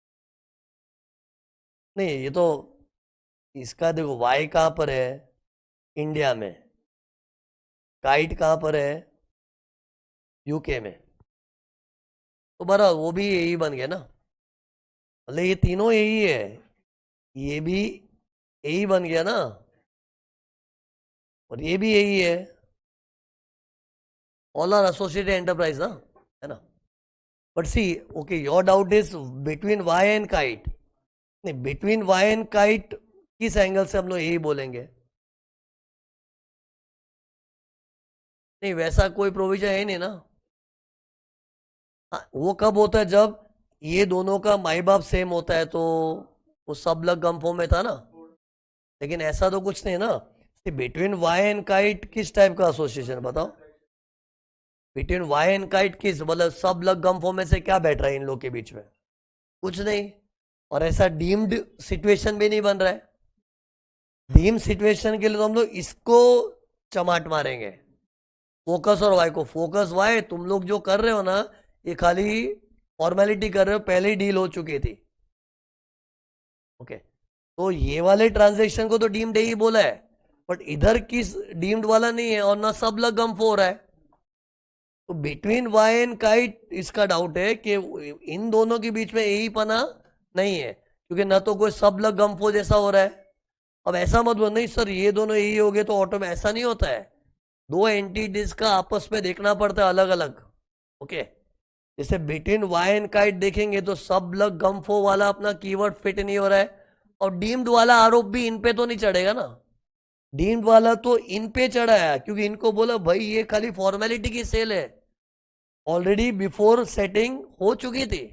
नहीं, ये तो इसका देखो वाई कहाँ पर है, इंडिया में। काइट कहाँ पर है, यूके में। तो बराबर वो भी यही बन गया ना, मतलब ये तीनों यही है, ये भी यही बन गया ना, और ये भी यही है। ऑल आर एसोसिएटेड एंटरप्राइज ना, है ना। But see, okay, your doubt is between Y and Kite. नहीं, बिटवीन वाई एंड काइट किस एंगल से हम लोग यही बोलेंगे? नहीं, वैसा कोई प्रोविजन है नहीं ना। हाँ, वो कब होता है जब ये दोनों का माई बाप सेम होता है तो, वो सब लग गम्फो में था ना। लेकिन ऐसा तो कुछ नहीं ना। बिटवीन वाई एंड काइट किस टाइप का एसोसिएशन बताओ? बिटवीन वाई एंड काइट किस, मतलब सब लग गम्फो में से क्या बैठ रहा है इन लोग के बीच में? कुछ नहीं। और ऐसा डीम्ड सिचुएशन भी नहीं बन रहा है। डीम सिचुएशन के लिए तो हम लोग इसको चमाट मारेंगे, फोकस और वाई को। फोकस वाई तुम लोग जो कर रहे हो ना, ये खाली फॉर्मेलिटी कर रहे हो, पहले ही डील हो चुकी थी। ओके, तो ये वाले ट्रांजेक्शन को तो डीम्ड ही बोला है, बट इधर किस डीम्ड वाला नहीं है, और ना सब लग गम हो रहा है। तो बिटवीन वाई एंड काइट इसका डाउट है कि इन दोनों के बीच में यही पना नहीं है, क्योंकि ना तो कोई सब लग गम्फो जैसा हो रहा है। अब ऐसा मत बोलो नहीं सर ये दोनों यही हो गए तो ऑटो में, ऐसा नहीं होता है। दो एंटिटीज का आपस में देखना पड़ता है अलग अलग। ओके, जैसे बिटवीन वाई एंड काइट देखेंगे तो सब लग गम्फो वाला अपना कीवर्ड फिट नहीं हो रहा है, और डीम्ड वाला आरोप भी इन पे तो नहीं चढ़ेगा ना। डीम्ड वाला तो इन पे चढ़ा है, क्योंकि इनको बोला भाई ये खाली फॉर्मेलिटी की सेल है, ऑलरेडी बिफोर सेटिंग हो चुकी थी,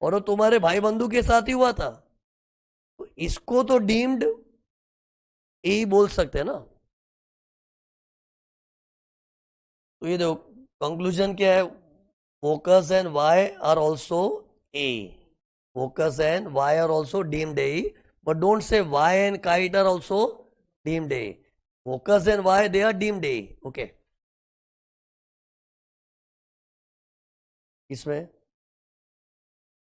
और वो तुम्हारे भाई बंधु के साथ ही हुआ था। तो इसको तो डीम्ड यही बोल सकते हैं ना। तो ये देखो, कंक्लूजन क्या है? Focus and Y are also a, focus and y are also deemed A, but don't say y and kite are also deemed A. Focus and y they are deemed A. Okay, इसमें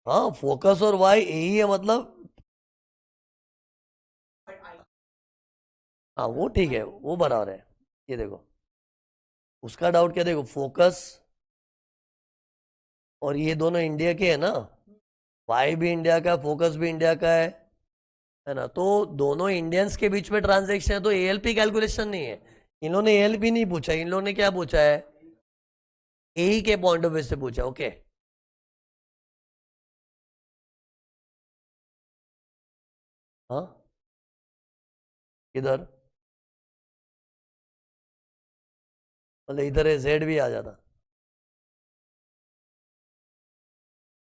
हाँ focus और y ए ही है मतलब। हाँ वो ठीक है, वो बराबर है। ये देखो, उसका डाउट क्या, देखो फोकस और ये दोनों इंडिया के है ना, y भी इंडिया का, फोकस भी इंडिया का है ना। तो दोनों इंडियंस के बीच में ट्रांजेक्शन है, तो एएलपी कैलकुलेशन नहीं है। इन्होंने एएलपी नहीं पूछा, इन लोगों ने क्या पूछा है, ए के पॉइंट ऑफ व्यू से पूछा। ओके, हाँ, इधर मतलब इधर है जेड भी आ जाता।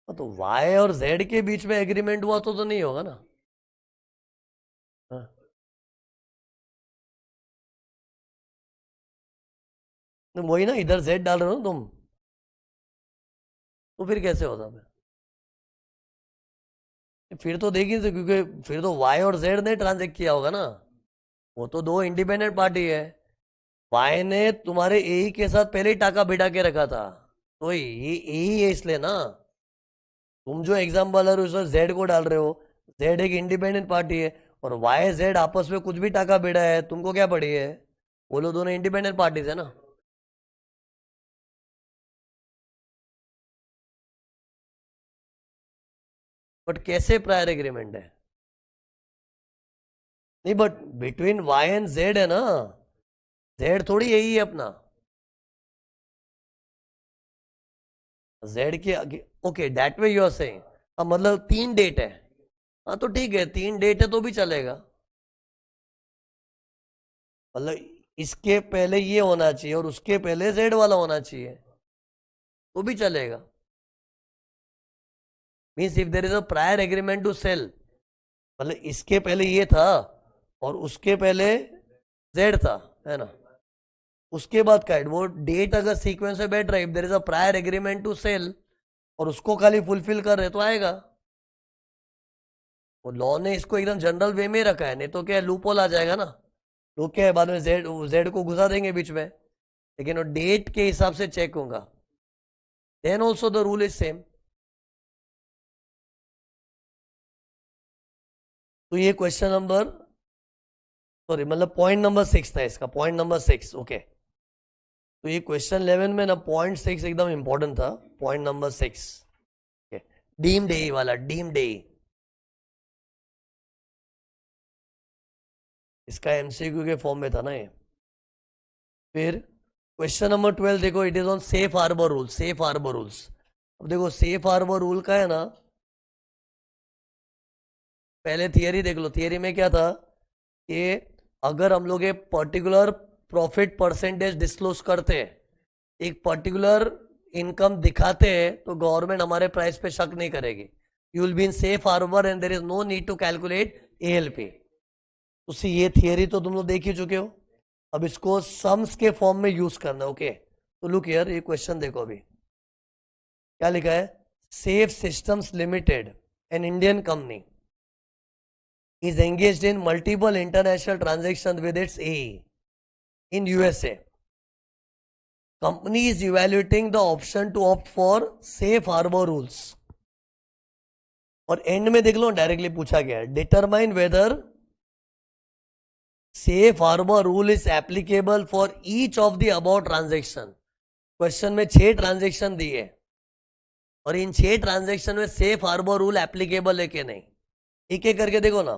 तो वाई और जेड के बीच में एग्रीमेंट हुआ तो नहीं होगा ना। हाँ। तो वही ना, इधर जेड डाल रहे हो ना तुम, तो फिर कैसे होता फिर तो देखिए तो, क्योंकि फिर तो वाई और जेड ने ट्रांजेक्ट किया होगा ना। वो तो दो इंडिपेंडेंट पार्टी है। वाई ने तुम्हारे ए के साथ पहले ही टाका भिड़ा के रखा था, तो ये ही है इसलिए ना। तुम जो एग्जाम्पल है उसमें जेड को डाल रहे हो, जेड एक इंडिपेंडेंट पार्टी है, और वाई जेड आपस में कुछ भी टाका भिड़ा है, तुमको क्या पड़ी है? वो लोग दोनों इंडिपेंडेंट पार्टीज है ना। बट कैसे प्रायर एग्रीमेंट है? नहीं, but between Y and Z है ना, जेड थोड़ी यही है अपना। जेड के आगे, okay that way you are saying. अब मतलब तीन डेट है। हाँ तो ठीक है, तीन डेट है तो भी चलेगा। मतलब इसके पहले ये होना चाहिए और उसके पहले जेड वाला होना चाहिए, तो भी चलेगा। Means if there is a prior agreement to sell, मतलब इसके पहले ये था और उसके पहले जेड था, है ना। उसके बाद का वो डेट अगर सीक्वेंस में बैठ रहा है, if there is a prior agreement to sell, और उसको खाली फुलफिल कर रहे तो आएगा। वो लॉ ने इसको एकदम जनरल वे में रखा है, नहीं तो क्या लूप होल आ जाएगा ना। लोग क्या है, बाद में जेड जेड को घुसा देंगे बीच में, लेकिन वो डेट के हिसाब से चेक होगा। Then also the rule is same. तो ये क्वेश्चन नंबर, सॉरी मतलब पॉइंट नंबर 6 था इसका, पॉइंट नंबर 6, ओके। तो ये क्वेश्चन 11 में ना पॉइंट 6 एकदम इंपॉर्टेंट था, पॉइंट नंबर 6। डीम डे वाला, डीम डे, इसका एमसीक्यू के फॉर्म में था ना ये। फिर क्वेश्चन नंबर 12 देखो, it is on safe harbour rule, safe harbour rules. अब देखो सेफ हार्बर रूल का है ना, पहले थियरी देख लो। थियरी में क्या था कि अगर हम लोग एक पर्टिकुलर प्रॉफिट परसेंटेज डिस्क्लोज करते हैं, एक पर्टिकुलर इनकम दिखाते हैं, तो गवर्नमेंट हमारे प्राइस पे शक नहीं करेगी। You will be in safe harbour and there is no need to calculate ALP. उसी ये थियरी तो तुम लोग देख ही चुके हो। अब इसको सम्स के फॉर्म में यूज करना, ओके। तो लुक हियर, ये क्वेश्चन देखो अभी क्या लिखा है। Safe systems limited, an Indian company, is engaged in multiple international transactions with its AE in USA. Company is evaluating the option to opt for safe harbor rules. और एंड में देख लो डायरेक्टली पूछा गया है, determine whether safe harbour rule is applicable for each of the about transaction. Question में 6 transaction दिए, और इन 6 ट्रांजेक्शन में सेफ हार्बर रूल एप्लीकेबल है कि नहीं, एक एक करके देखो ना।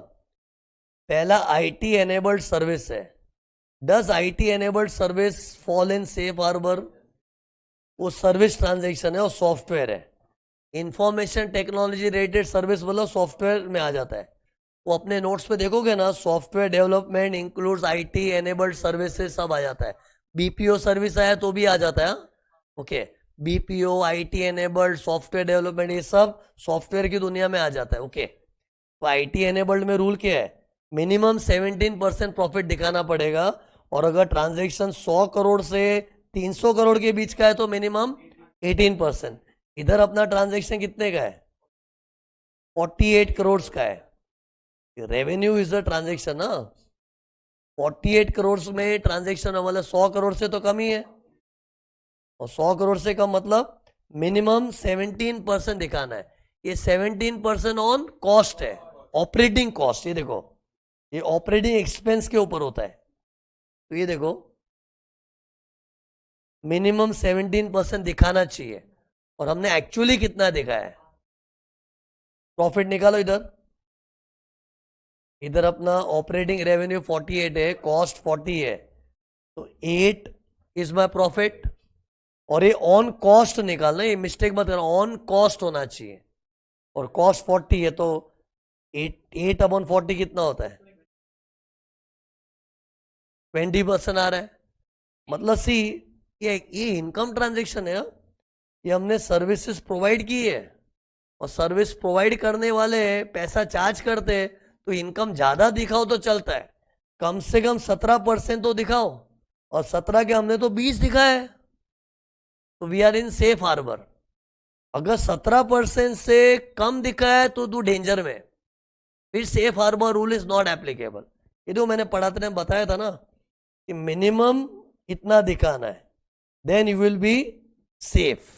पहला आईटी एनेबल्ड सर्विस है। Does IT enabled service fall in safe harbour? वो सर्विस ट्रांजेक्शन है और सॉफ्टवेयर है। इंफॉर्मेशन टेक्नोलॉजी रिलेटेड सर्विस मतलब सॉफ्टवेयर में आ जाता है। वो अपने नोट्स पे देखोगे ना, software development includes IT enabled services, सब आ जाता है। बीपीओ सर्विस आया तो भी आ जाता है, okay. BPO, IT enabled, software development, ये सब सॉफ्टवेयर की दुनिया में आ जाता है, ओके। तो आईटी एनेबल्ड में रूल क्या है, मिनिमम 17% प्रॉफिट दिखाना पड़ेगा। और अगर ट्रांजेक्शन 100 करोड़ से 300 करोड़ के बीच का है तो मिनिमम 18%। इधर अपना ट्रांजेक्शन कितने का है, 48 करोड़ का है। रेवेन्यू इज द ट्रांजेक्शन ना, 48 करोड़ में ट्रांजेक्शन मतलब 100 करोड़ से तो कम ही है। और 100 करोड़ से कम मतलब मिनिमम 17% दिखाना है। ये 17% ऑन कॉस्ट है, ऑपरेटिंग कॉस्ट। ये देखो, ये ऑपरेटिंग एक्सपेंस के ऊपर होता है। तो ये देखो, मिनिमम 17% दिखाना चाहिए, और हमने एक्चुअली कितना दिखा है। प्रॉफिट निकालो इधर। इधर अपना ऑपरेटिंग रेवेन्यू 48 है, कॉस्ट 40 है, तो 8 इज माय प्रॉफिट। और ये ऑन कॉस्ट निकालना, ये मिस्टेक मत करना, ऑन कॉस्ट होना चाहिए। और कॉस्ट 40 है तो 8/40 कितना होता है, 20% आ रहा है। मतलब सी, ये इनकम ट्रांजेक्शन है, ये हमने सर्विसेज प्रोवाइड की है, और सर्विस प्रोवाइड करने वाले पैसा चार्ज करते हैं, तो इनकम ज्यादा दिखाओ तो चलता है, कम से कम 17% तो दिखाओ, और 17 के हमने तो 20 दिखाया है, तो we are in safe harbour. अगर 17% से कम दिखा है तो तू डेंजर में, फिर safe harbour rule is not applicable. ये जो मैंने पढ़ाते ने बताया था ना कि मिनिमम इतना दिखाना है, then you will be safe.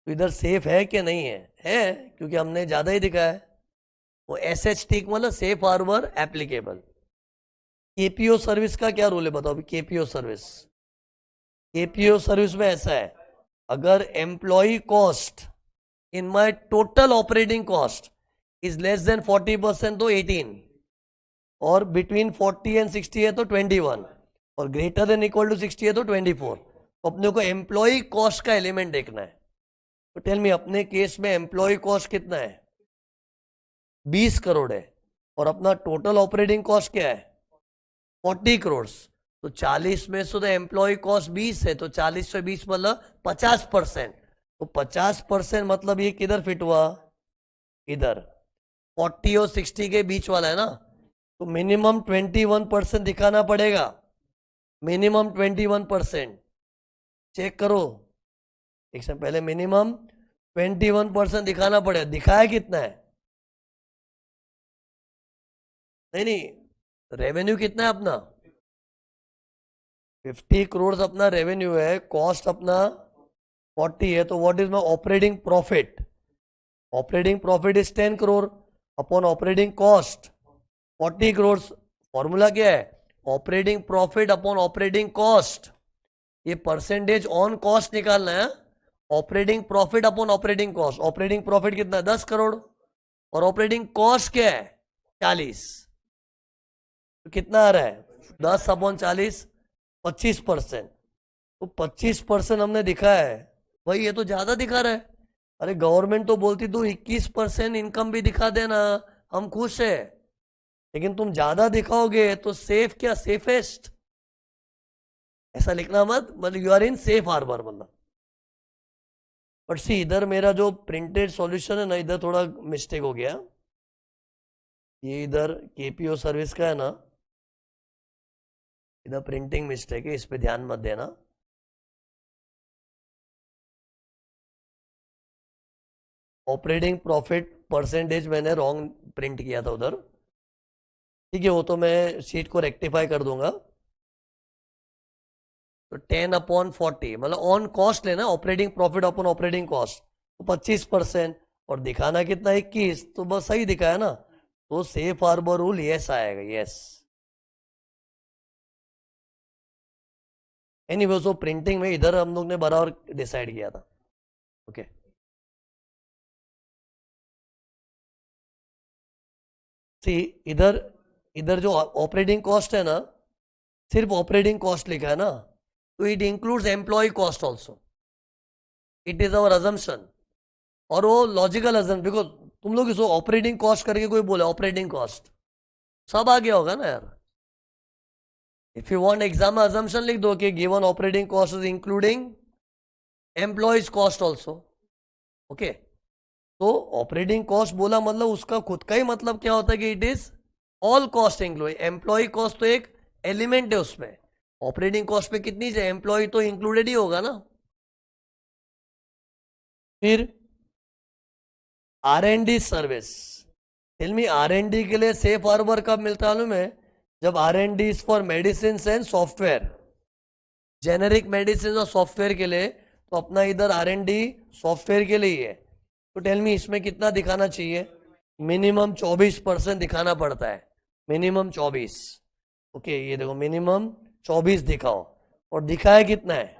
तो इधर सेफ है कि नहीं है क्योंकि हमने ज्यादा ही दिखाया है। वो एसएच टिक मतलब safe harbour applicable. KPO service का क्या रूल है बताओ अभी। केपीओ सर्विस में ऐसा है, अगर employ cost in my total operating cost is less than 40% तो 18, और बिटवीन 40 एंड 60 है तो 21, और ग्रेटर देन इक्वल टू 60 है तो 24। तो अपने को एम्प्लॉय कॉस्ट का एलिमेंट देखना है। तो टेल मी, अपने केस में एम्प्लॉय कॉस्ट कितना है? 20 करोड़ है, और अपना टोटल ऑपरेटिंग कॉस्ट क्या है? 40 करोड़। तो 40 में से तो एम्प्लॉय कॉस्ट 20 है, तो 40 से 20 मतलब 50%। तो 50% मतलब ये किधर फिट हुआ? इधर 40 और 60 के बीच वाला है ना, तो मिनिमम 21% दिखाना पड़ेगा। मिनिमम 21% चेक करो एक से पहले, मिनिमम 21% दिखाना पड़ेगा। दिखाया कितना है? नहीं, रेवेन्यू कितना है अपना? 50 करोड़ अपना रेवेन्यू है, कॉस्ट अपना 40 है, तो what is my operating profit? Operating profit is 10 crore upon operating cost 40 crore. Formula क्या है? Operating profit upon operating cost. ये परसेंटेज ऑन कॉस्ट निकालना है। Operating profit upon operating cost. Operating profit कितना है? 10 करोड़, और ऑपरेटिंग कॉस्ट क्या है? 40। तो कितना आ रहा है? 10 अपॉन 40, 25%। तो 25% हमने दिखाया है भाई, ये तो ज्यादा दिखा रहा है। अरे गवर्नमेंट तो बोलती तू 21% इनकम भी दिखा देना, हम खुश है। लेकिन तुम ज्यादा दिखाओगे तो सेफ क्या? सेफेस्ट ऐसा लिखना मत, मतलब you are in safe harbour मतलब। बट सी, इधर मेरा जो प्रिंटेड सॉल्यूशन है ना, इधर थोड़ा मिस्टेक हो गया। ये इधर केपीओ सर्विस का है ना, इधर प्रिंटिंग मिस्टेक है, इस पे ध्यान मत देना। ऑपरेटिंग प्रॉफिट परसेंटेज मैंने रॉन्ग प्रिंट किया था उधर। ठीक है, वो तो मैं शीट को रेक्टिफाई कर दूंगा। तो 10/40 मतलब ऑन कॉस्ट लेना, operating profit upon operating cost, तो 25%, और दिखाना कितना? 21, तो बस सही दिखाया ना। तो सेफ हार्बर रूल यस आएगा, यस। एनीवे, वो प्रिंटिंग में इधर हम लोग ने बराबर डिसाइड किया था। ओके, सी इधर, इधर जो ऑपरेटिंग कॉस्ट है ना, सिर्फ ऑपरेटिंग कॉस्ट लिखा है ना, तो it includes employ cost also. It is our assumption, और वो लॉजिकल अजम्पशन, बिकॉज तुम लोग इसको ऑपरेटिंग कॉस्ट करके कोई बोले ऑपरेटिंग कॉस्ट, सब आ गया होगा ना यार। इफ यू वांट एग्जाम में अजम्पशन लिख दो कि given operating cost is including employees cost also. Okay, तो ऑपरेटिंग कॉस्ट बोला मतलब उसका खुद का ही मतलब क्या होता है कि it is all cost include. Employ cost तो एक एलिमेंट है उसमें, ऑपरेटिंग कॉस्ट में कितनी है? एम्प्लॉय तो इंक्लूडेड ही होगा ना। फिर R&D service, tell me, R&D के लिए सेफ हार्बर कब मिलता है मालूम है? जब R&D is for medicine and software, generic medicine और सॉफ्टवेयर के लिए, तो अपना इधर R&D सॉफ्टवेयर के लिए है। तो टेल मी, इसमें कितना दिखाना चाहिए? मिनिमम 24% दिखाना पड़ता है, मिनिमम 24। ओके, ये देखो मिनिमम 24 दिखाओ, और दिखाया कितना है?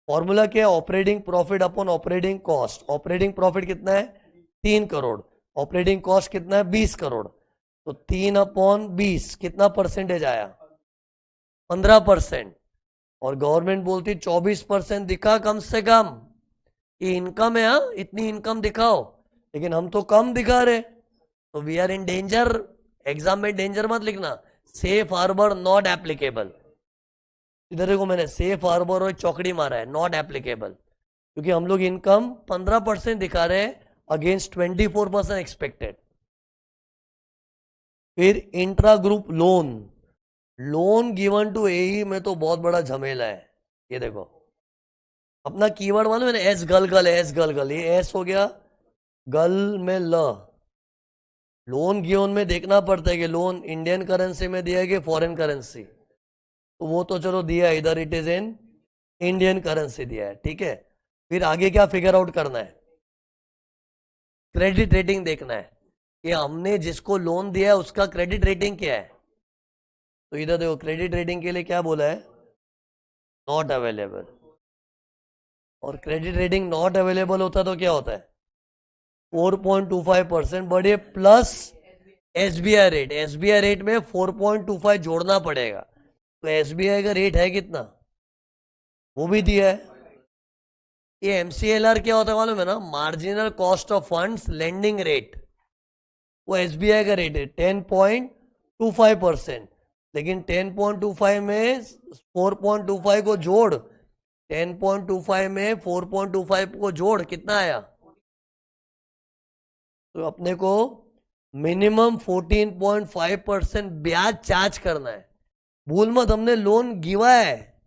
फॉर्मूला क्या है? Operating profit upon operating cost. Operating profit कितना है? 3 करोड़। ऑपरेटिंग कॉस्ट कितना है? 20 करोड़। तो 3/20 कितना परसेंटेज आया? 15%। और गवर्नमेंट बोलती 24% दिखा कम से कम, ये इनकम है, हाँ इतनी इनकम दिखाओ, लेकिन हम तो कम दिखा रहे, तो we are in danger. Exam में डेंजर मत लिखना, सेफ हार्बर नॉट एप्लीकेबल। इधर देखो मैंने सेफ हार्बर और चौकड़ी मारा है, नॉट एप्लीकेबल, क्योंकि हम लोग इनकम 15% दिखा रहे हैं अगेंस्ट 24% एक्सपेक्टेड। फिर intra group loan, loan given to AE में तो बहुत बड़ा झमेला है। ये देखो अपना कीवर्ड मालूम है ना, एस गल गल, एस गल गल, ये एस हो गया, गल में ल। लोन गिवन में देखना पड़ता है कि लोन इंडियन करेंसी में दिया है कि फॉरेन करेंसी, तो वो तो चलो दिया है, इधर it is in Indian currency दिया है, ठीक है। फिर आगे क्या फिगर आउट करना है, क्रेडिट रेटिंग देखना है कि हमने जिसको लोन दिया है उसका क्रेडिट रेटिंग क्या है। तो इधर देखो क्रेडिट रेटिंग के लिए क्या बोला है, नॉट अवेलेबल। और क्रेडिट रेटिंग नॉट अवेलेबल होता तो क्या होता है, 4.25%, बट ये plus SBI rate, SBI rate में 4.25 जोड़ना पड़ेगा, तो एसबीआई का रेट है कितना, वो भी दिया है। ये एमसीएलआर क्या होता है मालूम है ना, marginal cost of funds lending rate, वो एसबीआई का रेट है 10.25%, लेकिन 10.25 में 4.25 को जोड़, 10.25 में 4.25 को जोड़, कितना आया, तो अपने को मिनिमम 14.5% ब्याज चार्ज करना है। भूल मत, हमने लोन गिवा है,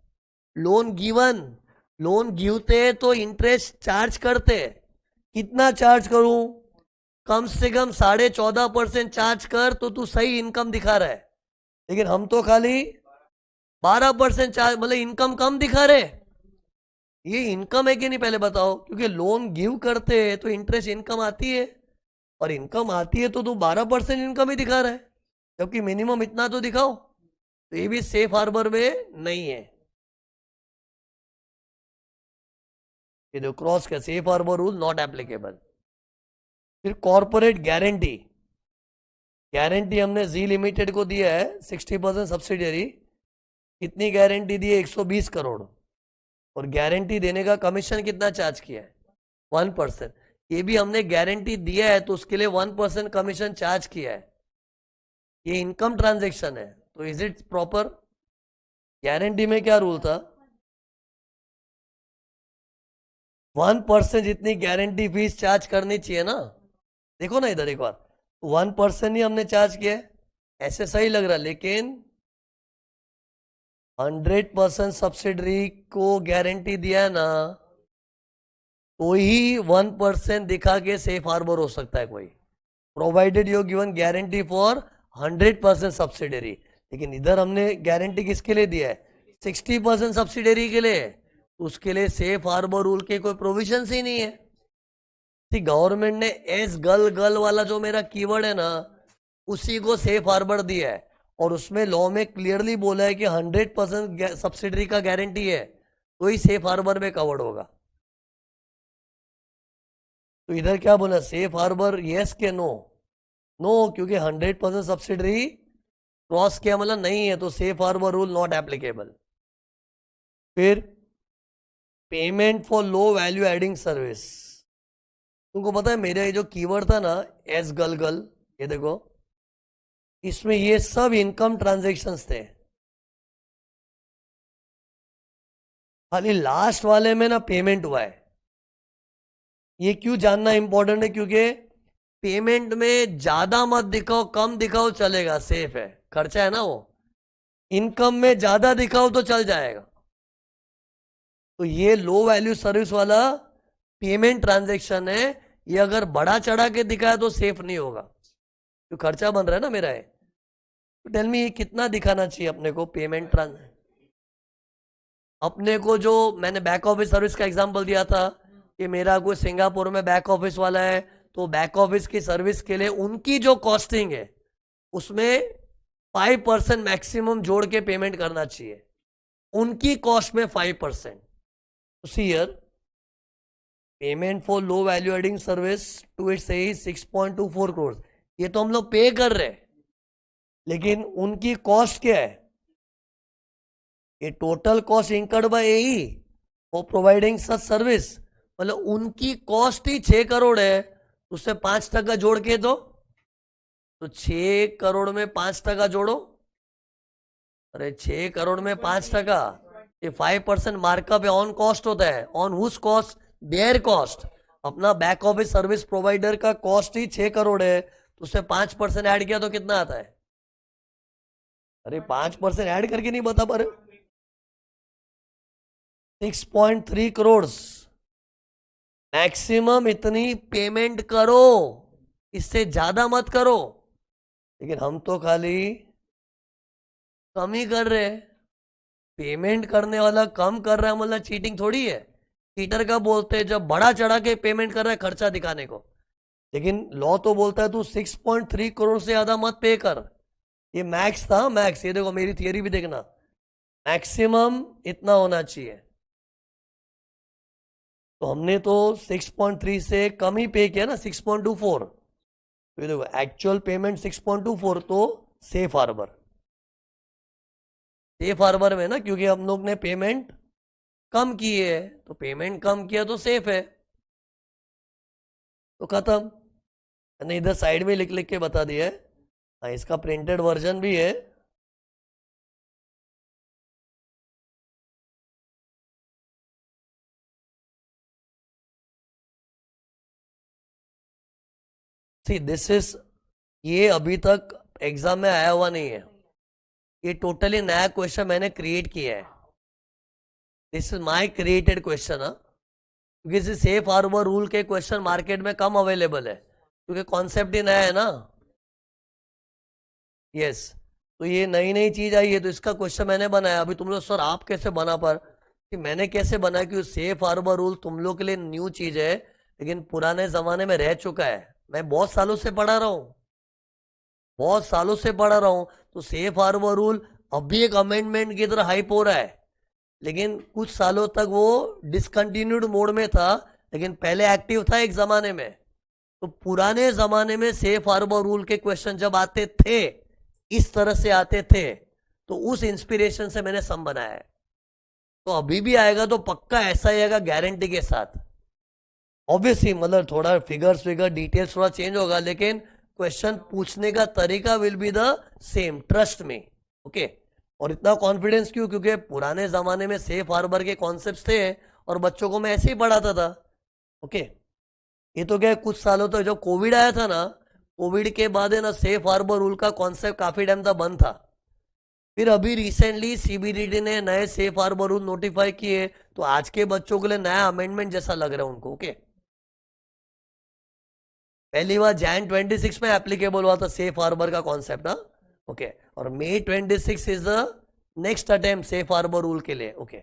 लोन गिवन, लोन गिवते तो इंटरेस्ट चार्ज करते, कितना चार्ज करूं, कम से कम 14.5% चार्ज कर तो तू सही इनकम दिखा रहा है, लेकिन हम तो खाली 12% चार्ज, मतलब इनकम कम दिखा रहे। ये इनकम है कि नहीं पहले बताओ, क्योंकि लोन गिव करते हैं तो इंटरेस्ट इनकम आती है, और इनकम आती है तो तू 12% इनकम ही दिखा रहा है, जबकि मिनिमम इतना तो दिखाओ। तो ये भी सेफ हार्बर में नहीं है। ये जो क्रॉस का safe harbour rule not applicable. फिर कॉर्पोरेट गारंटी, गारंटी हमने जी लिमिटेड को दिया है 60% सब्सिडियरी, कितनी गारंटी दी है, 120 करोड़, और गारंटी देने का कमीशन कितना चार्ज किया है, 1%। ये भी हमने गारंटी दिया है तो उसके लिए 1% कमीशन चार्ज किया है, ये इनकम ट्रांजेक्शन है, तो इज इट प्रॉपर। गारंटी में क्या रूल था, 1% जितनी गारंटी फीस चार्ज करनी चाहिए ना, देखो ना इधर एक बार, 1% ही हमने चार्ज किया है, ऐसे सही लग रहा है, लेकिन 100% सब्सिडरी को गारंटी दिया है ना, तो ही 1% दिखा के सेफ हार्बर हो सकता है कोई, provided you given guarantee for 100% subsidiary. लेकिन इधर हमने गारंटी किसके लिए दिया है, 60% सब्सिडरी के लिए, उसके लिए सेफ हार्बर रूल के कोई प्रोविजन ही नहीं है। गवर्नमेंट ने एस गल गल वाला जो मेरा कीवर्ड है ना, उसी को सेफ हार्बर दिया है, और उसमें लॉ में क्लियरली बोला है कि 100% सब्सिडरी का गारंटी है तो ही सेफ हार्बर में कवर्ड होगा। तो इधर क्या बोला, सेफ हार्बर यस के नो, नो, क्योंकि 100% सब्सिडरी क्रॉस किया मतलब नहीं है, तो safe harbour rule not applicable. फिर payment for low value adding service, तुमको पता है मेरा ये जो कीवर्ड था ना, एस गल गल, ये देखो इसमें ये सब इनकम ट्रांजैक्शंस थे, खाली लास्ट वाले में ना पेमेंट हुआ है। ये क्यों जानना इंपॉर्टेंट है, क्योंकि पेमेंट में ज्यादा मत दिखाओ, कम दिखाओ चलेगा, सेफ है, खर्चा है ना वो। इनकम में ज्यादा दिखाओ तो चल जाएगा। तो ये लो वैल्यू सर्विस वाला पेमेंट ट्रांजैक्शन है, ये अगर बड़ा चढ़ा के दिखाया तो सेफ नहीं होगा, तो खर्चा बन रहा है ना मेरा है। तो टेल मी, ये कितना दिखाना चाहिए अपने को पेमेंट ट्रांजैक्शन। अपने को जो मैंने बैक ऑफिस सर्विस का एग्जांपल दिया था कि मेरा कोई सिंगापुर में बैक ऑफिस वाला है, तो बैक ऑफिस की सर्विस के लिए उनकी जो कॉस्टिंग है उसमें 5% मैक्सिमम जोड़ के पेमेंट करना चाहिए, उनकी कॉस्ट में 5%। See here payment for low value adding service to its 6.24 crore, ये तो हम लोग पे कर रहे हैं, लेकिन उनकी कॉस्ट क्या है, ये total cost incurred by AE for providing such service, मतलब उनकी कॉस्ट ही 6 करोड़ है, उससे 5% जोड़ के दो, तो 6 करोड़ में 5% जोड़ो, अरे 6 करोड़ में 5%, ये 5% मार्कअप ऑन कॉस्ट होता है। On whose cost? Their cost. अपना बैक ऑफिस सर्विस प्रोवाइडर का कॉस्ट ही 6 करोड़ है, तो उससे 5% ऐड किया तो कितना आता है? अरे 5% ऐड करके नहीं बता पा रहे? 6.3 करोड़। मैक्सिमम इतनी पेमेंट करो, इससे ज्यादा मत करो। लेकिन हम तो खाली कम ही कर रहे हैं। पेमेंट करने वाला कम कर रहा है मतलब चीटिंग थोड़ी है। चीटर का बोलते हैं जब बड़ा चढ़ा के पेमेंट कर रहा है खर्चा दिखाने को। लेकिन लॉ तो बोलता है तू 6.3 करोड़ से ज्यादा मत पे कर। ये मैक्स था, मैक्स। ये देखो मेरी थियरी भी देखना, मैक्सिमम इतना होना चाहिए। तो हमने तो 6.3 से कम ही पे किया ना, 6.24। तो ये देखो एक्चुअल पेमेंट 6.24, तो सेफ हार्बर। सेफ हार्बर में ना, क्योंकि हम लोग ने पेमेंट कम की है, तो पेमेंट कम किया तो सेफ है, तो खत्म। मैंने इधर साइड में लिख लिख के बता दिया है। हाँ, इसका प्रिंटेड वर्जन भी है। सी दिस इज, ये अभी तक एग्जाम में आया हुआ नहीं है। ये टोटली नया क्वेश्चन मैंने क्रिएट किया है। This is my created question. क्योंकि सेफ हार्बर रूल के क्वेश्चन मार्केट में कम अवेलेबल है, क्योंकि कॉन्सेप्ट ही नया है ना। यस, तो ये नई नई चीज आई है, तो इसका क्वेश्चन मैंने बनाया। अभी तुम लोग सर आप कैसे बना पर, कि मैंने कैसे बनाया, कि सेफ हार्बर रूल तुम लोग के लिए न्यू चीज है, लेकिन पुराने जमाने में रह चुका है। मैं बहुत सालों से पढ़ा रहा हूँ, बहुत सालों से पढ़ा रहा हूँ। तो सेफ हार्बर रूल अब भी एक अमेंडमेंट की तरह हाइप हो रहा है, लेकिन कुछ सालों तक वो डिसकंटिन्यूड मोड में था, लेकिन पहले एक्टिव था एक जमाने में। तो पुराने जमाने में सेफ हार्बर रूल के क्वेश्चन जब आते थे, इस तरह से आते थे, तो उस इंस्पिरेशन से मैंने सम बनाया है। तो अभी भी आएगा तो पक्का ऐसा ही आएगा, गारंटी के साथ। ऑब्वियसली मतलब थोड़ा फिगर्स फिगर डिटेल्स थोड़ा चेंज होगा, लेकिन क्वेश्चन पूछने का तरीका will be the same, trust में। ओके। और इतना कॉन्फिडेंस क्यों? क्योंकि पुराने जमाने में सेफ हार्बर के कॉन्सेप्ट्स थे, और बच्चों को मैं ऐसे ही पढ़ाता था। ओके। ये तो क्या है, कुछ सालों तक जब कोविड आया था ना, कोविड के बाद है ना, सेफ हार्बर रूल का कॉन्सेप्ट काफी टाइम तक बंद था। फिर अभी रिसेंटली सीबीडीटी ने नए सेफ हार्बर रूल नोटिफाई किए, तो आज के बच्चों के लिए नया अमेंडमेंट जैसा लग रहा है उनको। ओके। पहली बार Jan 26 में एप्लीकेबल हुआ था सेफ हार्बर का कॉन्सेप्ट ना। ओके। और May 26 is the next attempt safe harbour rule के लिए। ओके।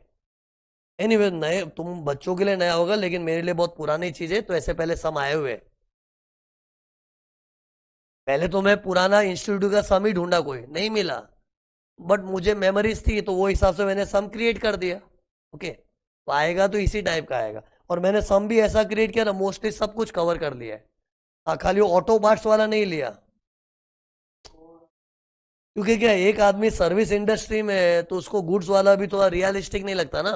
एनीवे, नए तुम बच्चों के लिए नया होगा, लेकिन मेरे लिए बहुत पुरानी चीज है, तो ऐसे पहले सम आए हुए हैं। पहले तो मैं पुराना इंस्टीट्यूट का सम ही ढूंढा, कोई नहीं मिला, बट मुझे मेमोरीज थी, तो वो हिसाब से मैंने सम क्रिएट कर दिया। ओके। तो आएगा तो इसी टाइप का आएगा। और मैंने सम भी ऐसा क्रिएट किया ना, मोस्टली सब कुछ कवर कर लिया है। हाँ, खाली ऑटो पार्ट्स वाला नहीं लिया, क्योंकि क्या एक आदमी सर्विस इंडस्ट्री में है, तो उसको गुड्स वाला भी थोड़ा रियलिस्टिक नहीं लगता ना।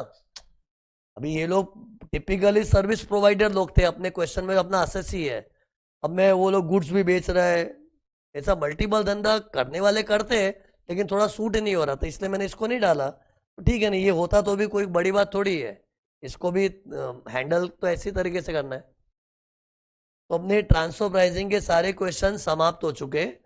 अभी ये लोग टिपिकली सर्विस प्रोवाइडर लोग थे, अपने क्वेश्चन में अपना असेस ही है। अब मैं वो लोग गुड्स भी बेच रहा है, ऐसा मल्टीपल धंधा करने वाले करते हैं, लेकिन थोड़ा सूट नहीं हो रहा था, इसलिए मैंने इसको नहीं डाला। तो ठीक है, नहीं ये होता तो भी कोई बड़ी बात थोड़ी है, इसको भी हैंडल तो ऐसी तरीके से करना है। तो अपने ट्रांसफर प्राइसिंग के सारे क्वेश्चन समाप्त हो चुके हैं।